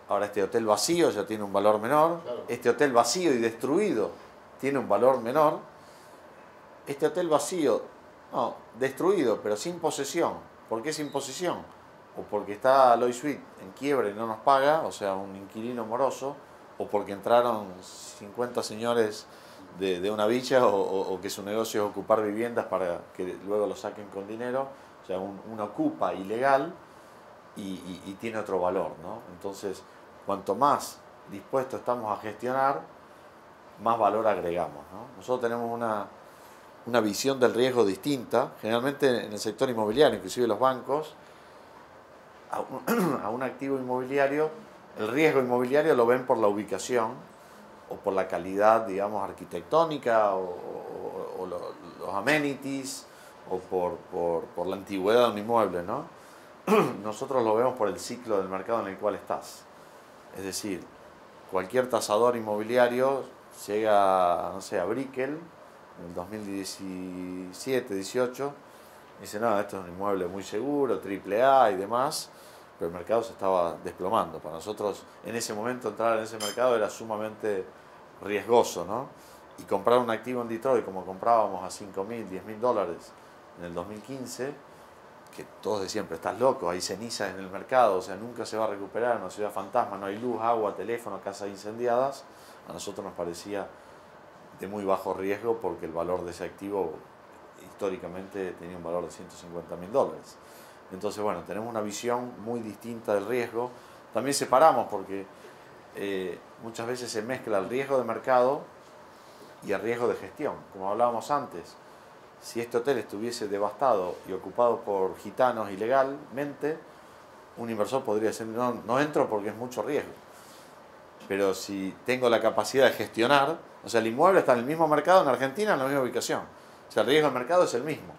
S11: Ahora este hotel vacío ya tiene un valor menor, claro. Este hotel vacío y destruido tiene un valor menor, este hotel vacío, no, destruido, pero sin posesión. ¿Por qué sin posesión? O porque está Loy Suite en quiebre y no nos paga, o sea, un inquilino moroso, o porque entraron 50 señores de una villa, o que su negocio es ocupar viviendas para que luego lo saquen con dinero. O sea, uno ocupa ilegal y tiene otro valor, ¿no? Entonces, cuanto más dispuestos estamos a gestionar, más valor agregamos, ¿no? Nosotros tenemos una visión del riesgo distinta. Generalmente en el sector inmobiliario, inclusive los bancos, a un activo inmobiliario, el riesgo inmobiliario lo ven por la ubicación o por la calidad, digamos, arquitectónica o los amenities o por la antigüedad de un inmueble, ¿no? Nosotros lo vemos por el ciclo del mercado en el cual estás. Es decir, cualquier tasador inmobiliario llega, no sé, a Brickell en el 2017, 18, y dice, no, esto es un inmueble muy seguro, AAA y demás, pero el mercado se estaba desplomando. Para nosotros, en ese momento, entrar en ese mercado era sumamente riesgoso, ¿no? Y comprar un activo en Detroit, como comprábamos a $5.000, $10.000 en el 2015, que todos decían, pero estás loco, hay cenizas en el mercado, o sea, nunca se va a recuperar, una ciudad fantasma, no hay luz, agua, teléfono, casas incendiadas. A nosotros nos parecía de muy bajo riesgo porque el valor de ese activo históricamente tenía un valor de $150.000. Entonces, bueno, tenemos una visión muy distinta del riesgo. También separamos porque muchas veces se mezcla el riesgo de mercado y el riesgo de gestión. Como hablábamos antes, si este hotel estuviese devastado y ocupado por gitanos ilegalmente, un inversor podría decir, no entro porque es mucho riesgo. Pero si tengo la capacidad de gestionar, o sea, el inmueble está en el mismo mercado en Argentina, en la misma ubicación. O sea, el riesgo del mercado es el mismo.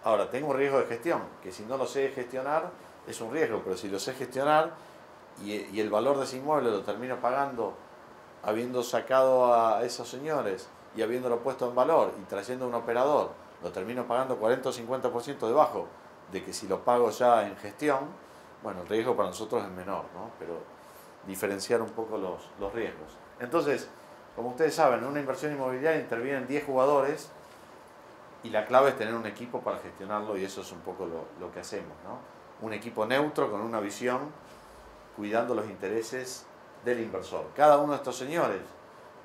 S11: Ahora, tengo un riesgo de gestión, que si no lo sé gestionar, es un riesgo, pero si lo sé gestionar y el valor de ese inmueble lo termino pagando habiendo sacado a esos señores y habiéndolo puesto en valor y trayendo un operador, lo termino pagando 40 o 50% debajo de que si lo pago ya en gestión, bueno, el riesgo para nosotros es menor, ¿no? Pero diferenciar un poco los riesgos. Entonces, como ustedes saben, en una inversión inmobiliaria intervienen 10 jugadores y la clave es tener un equipo para gestionarlo y eso es un poco lo que hacemos, ¿no? Un equipo neutro con una visión cuidando los intereses del inversor. Cada uno de estos señores,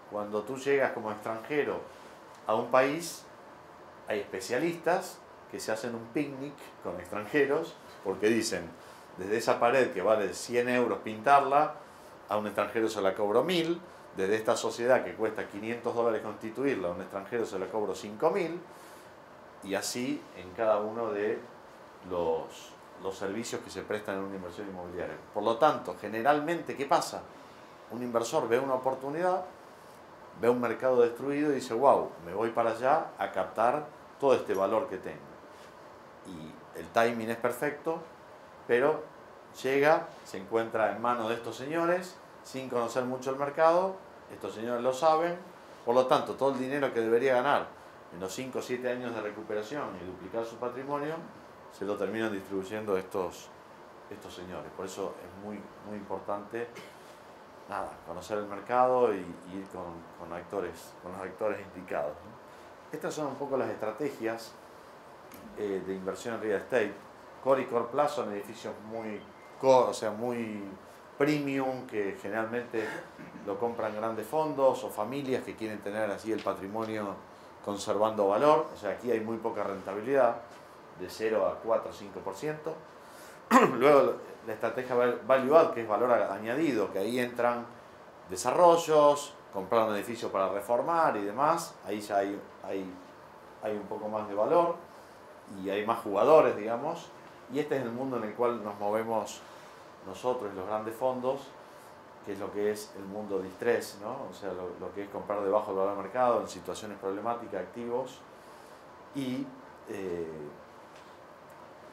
S11: cuando tú llegas como extranjero a un país, hay especialistas que se hacen un picnic con extranjeros porque dicen, desde esa pared que vale 100 euros pintarla, a un extranjero se la cobro 1.000, desde esta sociedad que cuesta $500 constituirla, a un extranjero se la cobro 5.000, y así en cada uno de los servicios que se prestan en una inversión inmobiliaria. Por lo tanto, generalmente, ¿qué pasa? Un inversor ve una oportunidad, ve un mercado destruido y dice, wow, me voy para allá a captar todo este valor que tengo. Y el timing es perfecto, pero llega, se encuentra en manos de estos señores, sin conocer mucho el mercado, estos señores lo saben, por lo tanto, todo el dinero que debería ganar en los 5 o 7 años de recuperación y duplicar su patrimonio, se lo terminan distribuyendo estos señores. Por eso es muy, muy importante conocer el mercado y ir con los actores implicados, ¿no? Estas son un poco las estrategias de inversión en real estate. Core y Core Plus son edificios muy premium, que generalmente lo compran grandes fondos o familias que quieren tener así el patrimonio conservando valor. O sea, aquí hay muy poca rentabilidad, de 0 a 4 o 5%. Luego la estrategia Value Add, que es valor añadido, que ahí entran desarrollos, comprar un edificio para reformar y demás. Ahí ya hay un poco más de valor y hay más jugadores, digamos. Y este es el mundo en el cual nos movemos nosotros y los grandes fondos, que es lo que es el mundo distress, ¿no? O sea, lo que es comprar debajo del valor del mercado en situaciones problemáticas, activos, y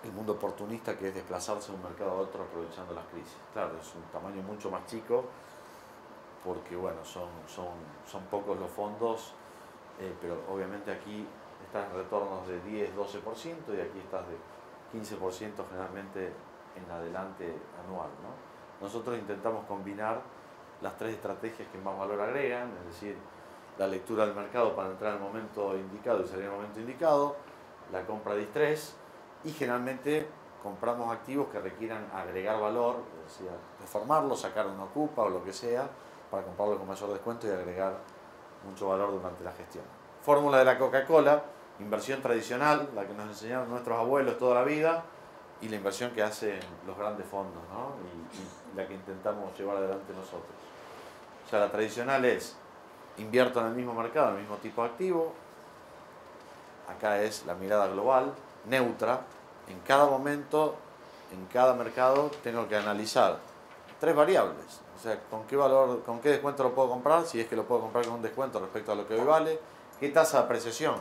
S11: el mundo oportunista, que es desplazarse de un mercado a otro aprovechando las crisis. Claro, es un tamaño mucho más chico porque, bueno, son pocos los fondos, pero obviamente aquí estás en retornos de 10, 12% y aquí estás de 15% generalmente en adelante anual, ¿no? Nosotros intentamos combinar las 3 estrategias que más valor agregan, es decir, la lectura del mercado para entrar en el momento indicado y salir en el momento indicado, la compra de distress, y generalmente compramos activos que requieran agregar valor, es decir, reformarlo, sacar una ocupa o lo que sea, para comprarlo con mayor descuento y agregar mucho valor durante la gestión. Fórmula de la Coca-Cola, inversión tradicional, la que nos enseñaron nuestros abuelos toda la vida, y la inversión que hacen los grandes fondos, ¿no? y la que intentamos llevar adelante nosotros. O sea, la tradicional es, invierto en el mismo mercado, en el mismo tipo de activo. Acá es la mirada global, neutra. En cada momento, en cada mercado, tengo que analizar 3 variables. O sea, con qué valor, con qué descuento lo puedo comprar, si es que lo puedo comprar con un descuento respecto a lo que hoy vale, qué tasa de apreciación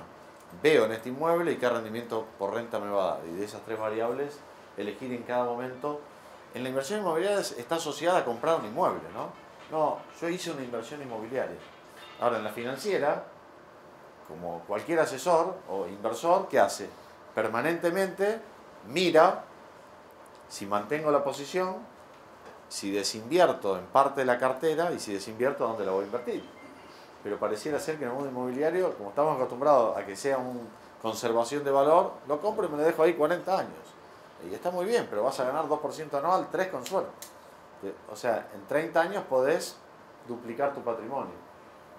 S11: veo en este inmueble y qué rendimiento por renta me va a dar. Y de esas 3 variables, elegir en cada momento. En la inversión inmobiliaria está asociada a comprar un inmueble, ¿no? No, yo hice una inversión inmobiliaria. Ahora, en la financiera, como cualquier asesor o inversor, ¿qué hace? Permanentemente mira si mantengo la posición, si desinvierto en parte de la cartera y si desinvierto, ¿dónde la voy a invertir? Pero pareciera ser que en el mundo inmobiliario, como estamos acostumbrados a que sea una conservación de valor, lo compro y me lo dejo ahí 40 años. Y está muy bien, pero vas a ganar 2% anual, 3% con suerte. O sea, en 30 años podés duplicar tu patrimonio.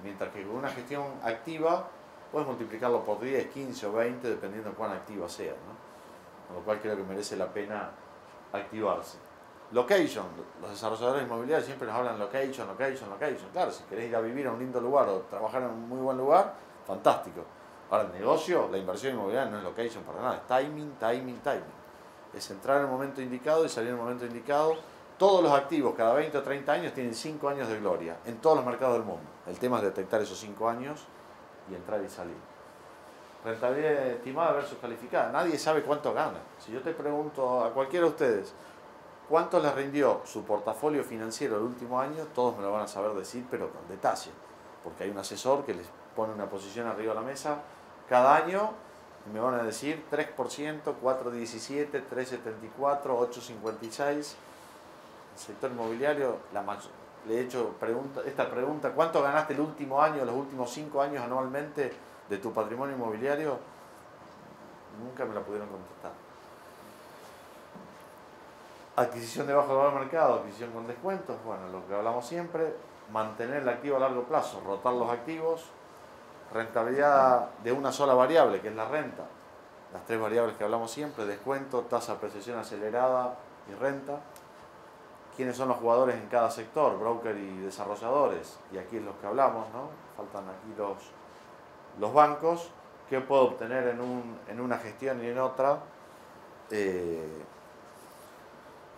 S11: Mientras que con una gestión activa, puedes multiplicarlo por 10, 15 o 20, dependiendo de cuán activa sea, ¿no? Con lo cual creo que merece la pena activarse. Location. Los desarrolladores inmobiliarios siempre nos hablan location, location, location. Claro, si querés ir a vivir a un lindo lugar o trabajar en un muy buen lugar, fantástico. Ahora, el negocio, la inversión inmobiliaria no es location para nada, es timing, timing, timing. Es entrar en el momento indicado y salir en el momento indicado. Todos los activos, cada 20 o 30 años, tienen 5 años de gloria en todos los mercados del mundo. El tema es detectar esos 5 años y entrar y salir. Rentabilidad estimada versus calificada. Nadie sabe cuánto gana. Si yo te pregunto a cualquiera de ustedes, ¿cuánto les rindió su portafolio financiero el último año? Todos me lo van a saber decir, pero con detalle. Porque hay un asesor que les pone una posición arriba de la mesa cada año y me van a decir 3%, 4,17, 3,74, 8,56. El sector inmobiliario, le he hecho esta pregunta: ¿cuánto ganaste el último año, los últimos 5 años anualmente de tu patrimonio inmobiliario? Nunca me la pudieron contestar. Adquisición de bajo valor de mercado, adquisición con descuentos, bueno, lo que hablamos siempre. Mantener el activo a largo plazo, rotar los activos. Rentabilidad de una sola variable, que es la renta. Las 3 variables que hablamos siempre: descuento, tasa de apreciación acelerada y renta. ¿Quiénes son los jugadores en cada sector? Broker y desarrolladores. Y aquí es los que hablamos, ¿no? Faltan aquí los bancos. ¿Qué puedo obtener en una gestión y en otra?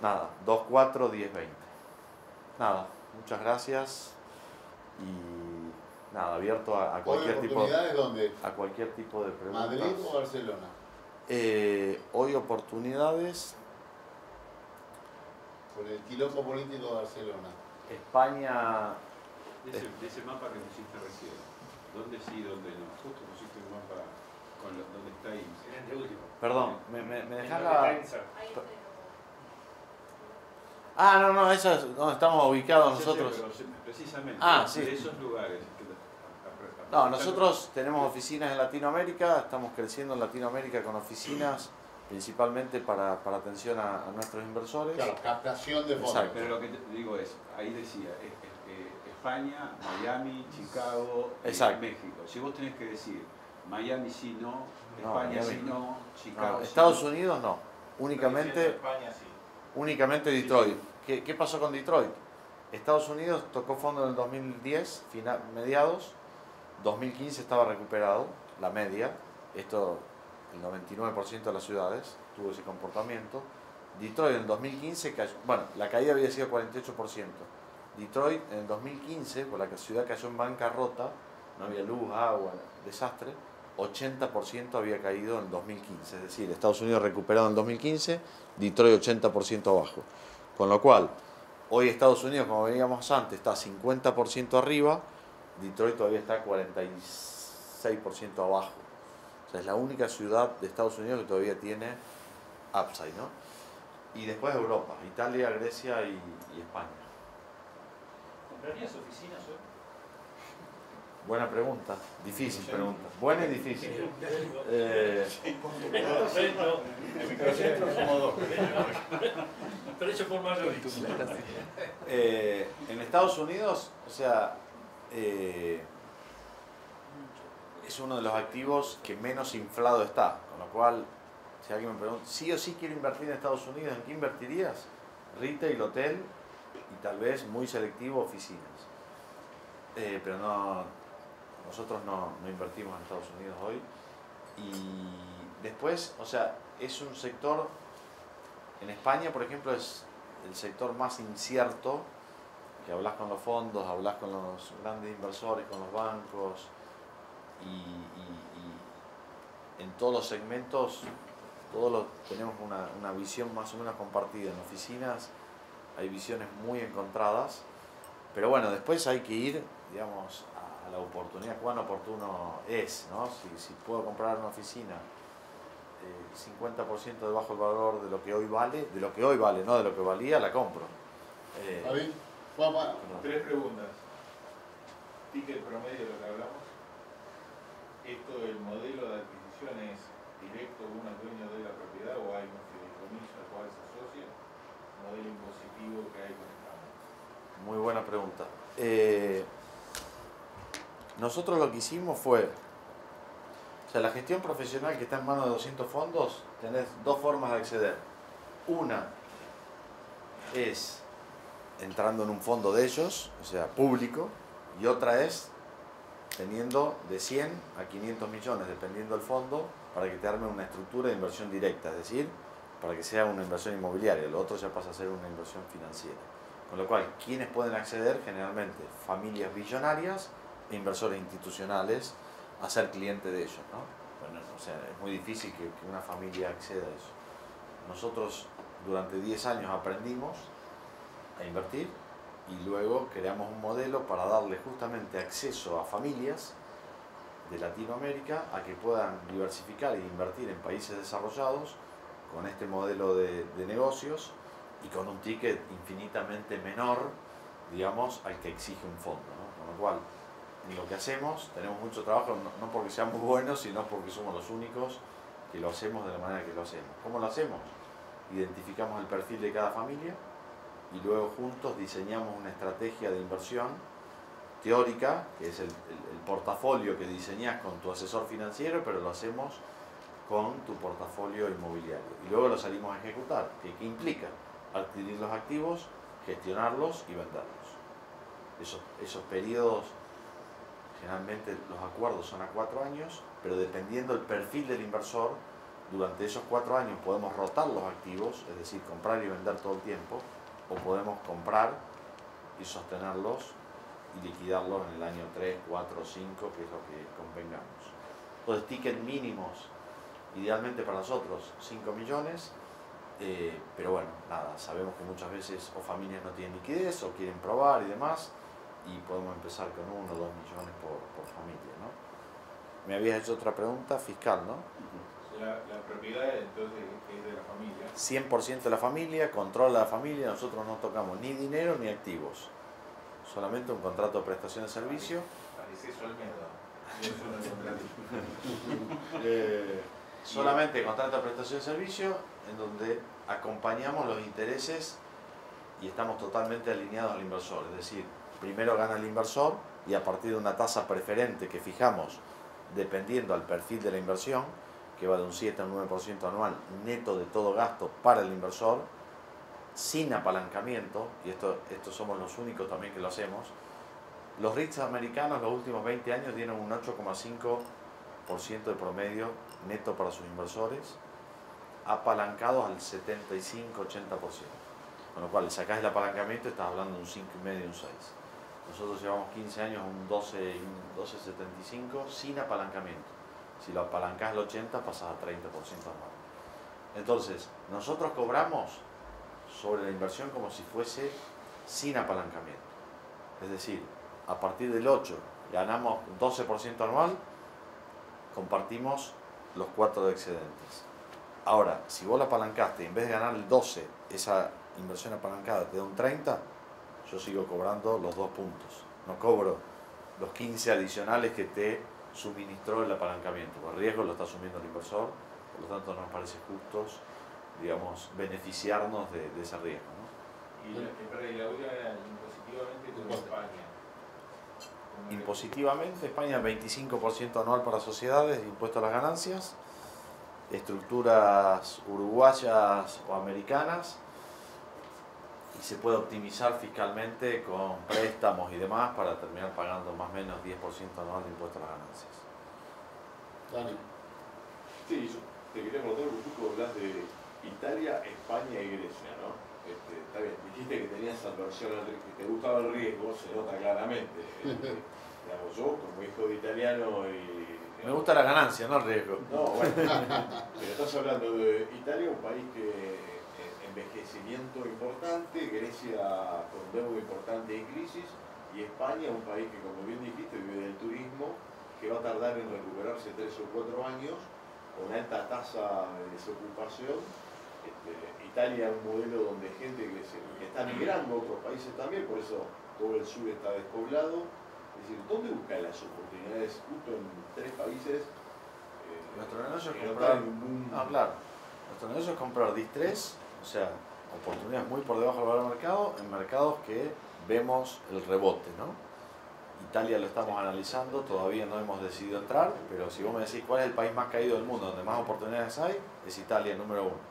S11: Nada, 2, 4, 10, 20. Nada, muchas gracias. Y nada, abierto a cualquier tipo de...
S6: ¿Dónde?
S11: A cualquier tipo de preguntas.
S6: ¿Madrid o Barcelona?
S11: Hoy oportunidades...
S6: Por el quilombo político de Barcelona.
S11: España...
S7: De ese mapa que pusiste recién, ¿dónde sí y dónde no? Justo pusiste un mapa con donde está ahí.
S8: Excelente, último.
S11: Perdón, ¿me dejás
S8: la...
S11: la...? Ah, no, esa es donde estamos ubicados nosotros.
S7: Sí, precisamente,
S11: sí.
S7: de esos lugares.
S11: No, nosotros tenemos oficinas en Latinoamérica, estamos creciendo en Latinoamérica con oficinas principalmente para atención a nuestros inversores.
S6: Claro, captación de fondos.
S11: Exacto.
S7: Pero lo que te digo es, ahí decía, España, Miami, Chicago, México. Si vos tenés que decir Miami sí no, España sí no, Chicago sí.
S11: Estados Unidos no, únicamente,
S4: España sí.
S11: únicamente Detroit. ¿Qué pasó con Detroit? Estados Unidos tocó fondo en el 2010, mediados, 2015 estaba recuperado, la media, esto el 99% de las ciudades tuvo ese comportamiento. Detroit en el 2015 cayó, bueno, la caída había sido 48%. Detroit en el 2015, por la ciudad cayó en bancarrota, no había luz, agua, desastre, 80% había caído en el 2015. Es decir, Estados Unidos recuperado en el 2015, Detroit 80% abajo. Con lo cual, hoy Estados Unidos, como veíamos antes, está 50% arriba, Detroit todavía está 46% abajo. O sea, es la única ciudad de Estados Unidos que todavía tiene upside, ¿no? Y después Europa, Italia, Grecia y España.
S8: ¿Comprarías oficinas hoy?
S11: Buena pregunta, difícil pregunta. Buena y difícil.
S3: En microcentros somos dos.
S8: Precio por mayorista.
S11: En Estados Unidos, o sea, es uno de los activos que menos inflado está, con lo cual, si alguien me pregunta, ¿sí o sí quiero invertir en Estados Unidos? ¿En qué invertirías? Retail, hotel y tal vez muy selectivo oficinas. Pero no, nosotros no invertimos en Estados Unidos hoy. Y después, o sea, es un sector, en España por ejemplo es el sector más incierto, que hablas con los fondos, hablas con los grandes inversores, con los bancos y en todos los segmentos todos tenemos una visión más o menos compartida. En oficinas hay visiones muy encontradas, pero bueno, después hay que ir, digamos, a la oportunidad, cuán oportuno es, ¿no? Si puedo comprar una oficina 50% debajo del valor de lo que hoy vale, no de lo que valía, la compro.
S6: David, Juanma.
S4: 3 preguntas. Ticket promedio de lo que hablamos. ¿Esto, el modelo de adquisición es directo uno al dueño de la propiedad o hay un fideicomiso al cual se asocia? ¿Modelo impositivo que hay con España?
S11: Muy buena pregunta. Nosotros lo que hicimos fue, o sea, la gestión profesional que está en manos de 200 fondos, tenés dos formas de acceder. Una es entrando en un fondo de ellos, o sea, público, y otra es teniendo de 100 a 500 millones, dependiendo del fondo, para que te arme una estructura de inversión directa, es decir, para que sea una inversión inmobiliaria, lo otro ya pasa a ser una inversión financiera. Con lo cual, ¿quiénes pueden acceder? Generalmente familias billonarias e inversores institucionales a ser cliente de ellos, ¿no? Bueno, o sea, es muy difícil que una familia acceda a eso. Nosotros durante 10 años aprendimos a invertir y luego creamos un modelo para darle justamente acceso a familias de Latinoamérica a que puedan diversificar e invertir en países desarrollados con este modelo de negocios y con un ticket infinitamente menor, digamos, al que exige un fondo, ¿no? Con lo cual, en lo que hacemos tenemos mucho trabajo, no porque seamos buenos, sino porque somos los únicos que lo hacemos de la manera que lo hacemos. ¿Cómo lo hacemos? Identificamos el perfil de cada familia y luego juntos diseñamos una estrategia de inversión teórica, que es el portafolio que diseñas con tu asesor financiero, pero lo hacemos con tu portafolio inmobiliario. Y luego lo salimos a ejecutar. ¿Qué implica? Adquirir los activos, gestionarlos y venderlos. Esos periodos, generalmente los acuerdos son a 4 años, pero dependiendo del perfil del inversor, durante esos 4 años podemos rotar los activos, es decir, comprar y vender todo el tiempo, o podemos comprar y sostenerlos y liquidarlos en el año 3, 4, 5, que es lo que convengamos. Entonces, tickets mínimos, idealmente para nosotros, 5 millones, pero bueno, nada, sabemos que muchas veces o familias no tienen liquidez o quieren probar y demás, y podemos empezar con 1 o 2 millones por familia, ¿no? Me habías hecho otra pregunta, fiscal, ¿no?
S4: La propiedad entonces es de la familia.
S11: 100% de la familia, controla la familia, nosotros no tocamos ni dinero ni activos, solamente un contrato de prestación de servicio.
S4: Parece Olmedo. Eso no es contrato.
S11: Solamente contrato de prestación de servicio en donde acompañamos los intereses y estamos totalmente alineados al inversor, es decir, primero gana el inversor y a partir de una tasa preferente que fijamos dependiendo al perfil de la inversión, que va de un 7 a un 9% anual neto de todo gasto para el inversor, sin apalancamiento, y esto somos los únicos también que lo hacemos. Los REITs americanos los últimos 20 años dieron un 8,5% de promedio neto para sus inversores, apalancados al 75-80%. Con lo cual, sacás el apalancamiento y estás hablando de un 5,5 y un 6. Nosotros llevamos 15 años un 12,75 sin apalancamiento. Si lo apalancás al 80, pasas a 30% anual. Entonces, nosotros cobramos sobre la inversión como si fuese sin apalancamiento. Es decir, a partir del 8 ganamos 12% anual, compartimos los 4 de excedentes. Ahora, si vos la apalancaste y en vez de ganar el 12, esa inversión apalancada te da un 30, yo sigo cobrando los 2 puntos. No cobro los 15 adicionales que te suministró el apalancamiento. El riesgo lo está asumiendo el inversor, por lo tanto no nos parece justo, digamos, beneficiarnos de ese riesgo, ¿no?
S4: Y la última era impositivamente como España.
S11: Impositivamente, España 25% anual para sociedades, impuesto a las ganancias, estructuras uruguayas o americanas, y se puede optimizar fiscalmente con préstamos y demás para terminar pagando más o menos 10% anual de impuesto a las ganancias.
S6: Dani.
S2: Sí, yo te quería preguntar, un poco hablas de Italia, España y Grecia, ¿no? Está bien, dijiste que tenías aversión al riesgo, que te gustaba el riesgo, se nota claramente. Digamos, yo como hijo de italiano y...
S11: Me gusta la ganancia, no el riesgo.
S2: No, bueno, pero estás hablando de Italia, un país que envejecimiento importante, Grecia con deuda importante y crisis, y España, un país que, como bien dijiste, vive del turismo, que va a tardar en recuperarse 3 o 4 años, con alta tasa de desocupación. Italia es un modelo donde hay gente que está migrando a otros países también, por eso todo el sur está despoblado. Es decir, ¿dónde buscan las oportunidades justo en 3 países?
S11: Nuestro negocio es
S2: que no
S11: comprar.
S2: están en ningún...
S11: No, claro. Nuestro negocio es comprar distress, o sea, oportunidades muy por debajo del valor del mercado, en mercados que vemos el rebote, ¿no? Italia lo estamos analizando, todavía no hemos decidido entrar, pero si vos me decís cuál es el país más caído del mundo, donde más oportunidades hay, es Italia, número 1.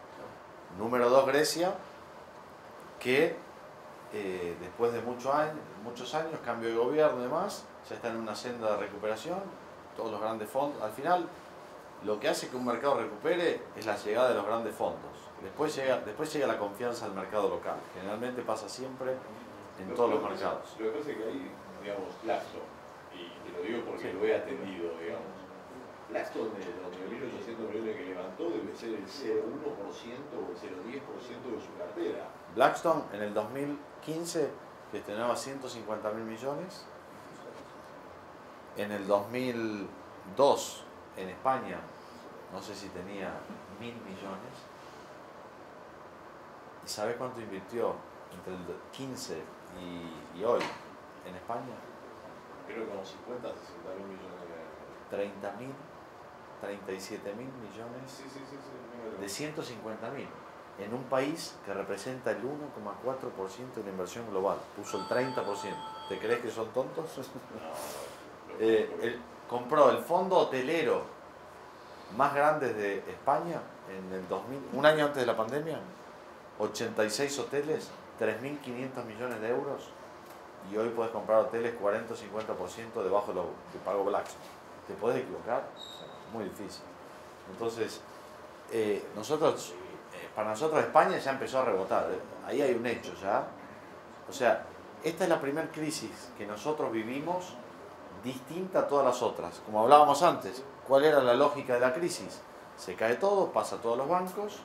S11: Número 2, Grecia, que después de muchos años, cambio de gobierno y demás, ya está en una senda de recuperación, todos los grandes fondos. Al final, lo que hace que un mercado recupere es la llegada de los grandes fondos. Después llega la confianza del mercado local. Generalmente pasa siempre en todos los mercados.
S2: Lo que pasa es que hay, digamos, Blackstone, y te lo digo porque lo he atendido, digamos. Blackstone de los 1.800 millones que levantó debe ser el 0,1% o el 0,10% de su cartera.
S11: Blackstone en el 2015 gestionaba 150.000 millones. En el 2002 en España, no sé si tenía 1.000 millones. ¿Y sabes cuánto invirtió entre el 15 y hoy en España?
S2: Creo que como 50, 60.000 millones de
S11: 37.000 millones
S2: sí,
S11: de 150.000 en un país que representa el 1,4% de la inversión global. Puso el 30%. ¿Te crees que son tontos? Compró el fondo hotelero más grande de España en el 2000, un año antes de la pandemia, 86 hoteles, 3.500 millones de euros, y hoy puedes comprar hoteles 40 o 50% debajo de lo que pagó Blackstone. ¿Te puedes equivocar? Muy difícil. Entonces, para nosotros España ya empezó a rebotar. Ahí hay un hecho ya. O sea, esta es la primera crisis que nosotros vivimos distinta a todas las otras. Como hablábamos antes, ¿cuál era la lógica de la crisis? Se cae todo, pasa a todos los bancos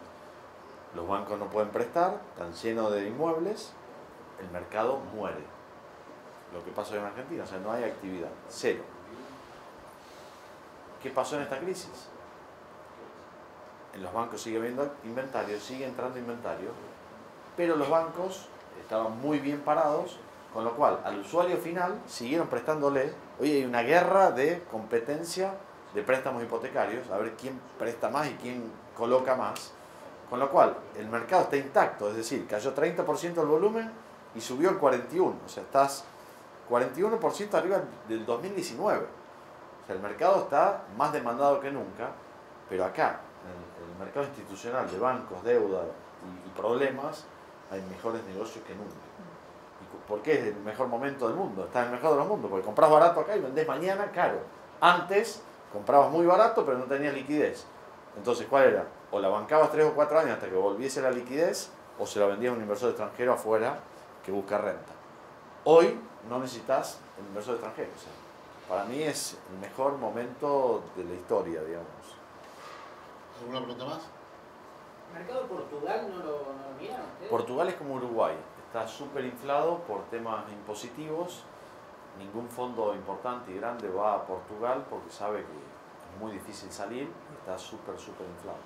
S11: no pueden prestar, están llenos de inmuebles, el mercado muere. Lo que pasó en Argentina, o sea, no hay actividad, cero. ¿Qué pasó en esta crisis? En los bancos sigue habiendo inventario, sigue entrando inventario, pero los bancos estaban muy bien parados, con lo cual al usuario final siguieron prestándole. Hoy hay una guerra de competencia de préstamos hipotecarios, a ver quién presta más y quién coloca más, con lo cual el mercado está intacto, es decir, cayó 30% el volumen y subió el 41%, o sea, estás 41% arriba del 2019. O sea, el mercado está más demandado que nunca, pero acá, en el mercado institucional de bancos, deuda y problemas, hay mejores negocios que nunca. ¿Y por qué es el mejor momento del mundo? Está en el mejor de los mundos, porque compras barato acá y vendés mañana caro. Antes comprabas muy barato, pero no tenías liquidez. Entonces, ¿cuál era? O la bancabas 3 o 4 años hasta que volviese la liquidez, o se la vendías a un inversor extranjero afuera que busca renta. Hoy no necesitas el inversor extranjero. O sea, para mí es el mejor momento de la historia, digamos.
S6: ¿Alguna pregunta más?
S10: ¿El mercado de Portugal no lo miran ustedes?
S11: Portugal es como Uruguay, está súper inflado por temas impositivos. Ningún fondo importante y grande va a Portugal porque sabe que es muy difícil salir, está súper inflado.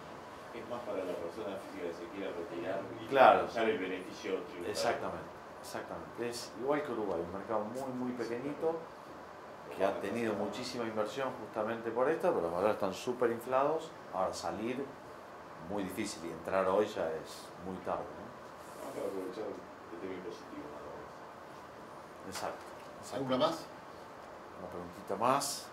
S2: Es más para la persona física que se quiera retirar y
S11: claro,
S2: usar el beneficio tributario.
S11: Exactamente. Es igual que Uruguay, un mercado muy pequeñito que ha tenido muchísima inversión justamente por esto, pero los valores están súper inflados. Ahora salir, muy difícil, y entrar hoy ya es muy tarde, ¿no?
S2: Vamos a aprovechar el tema positivo.
S11: Exacto.
S6: ¿Alguna más?
S11: Una preguntita más.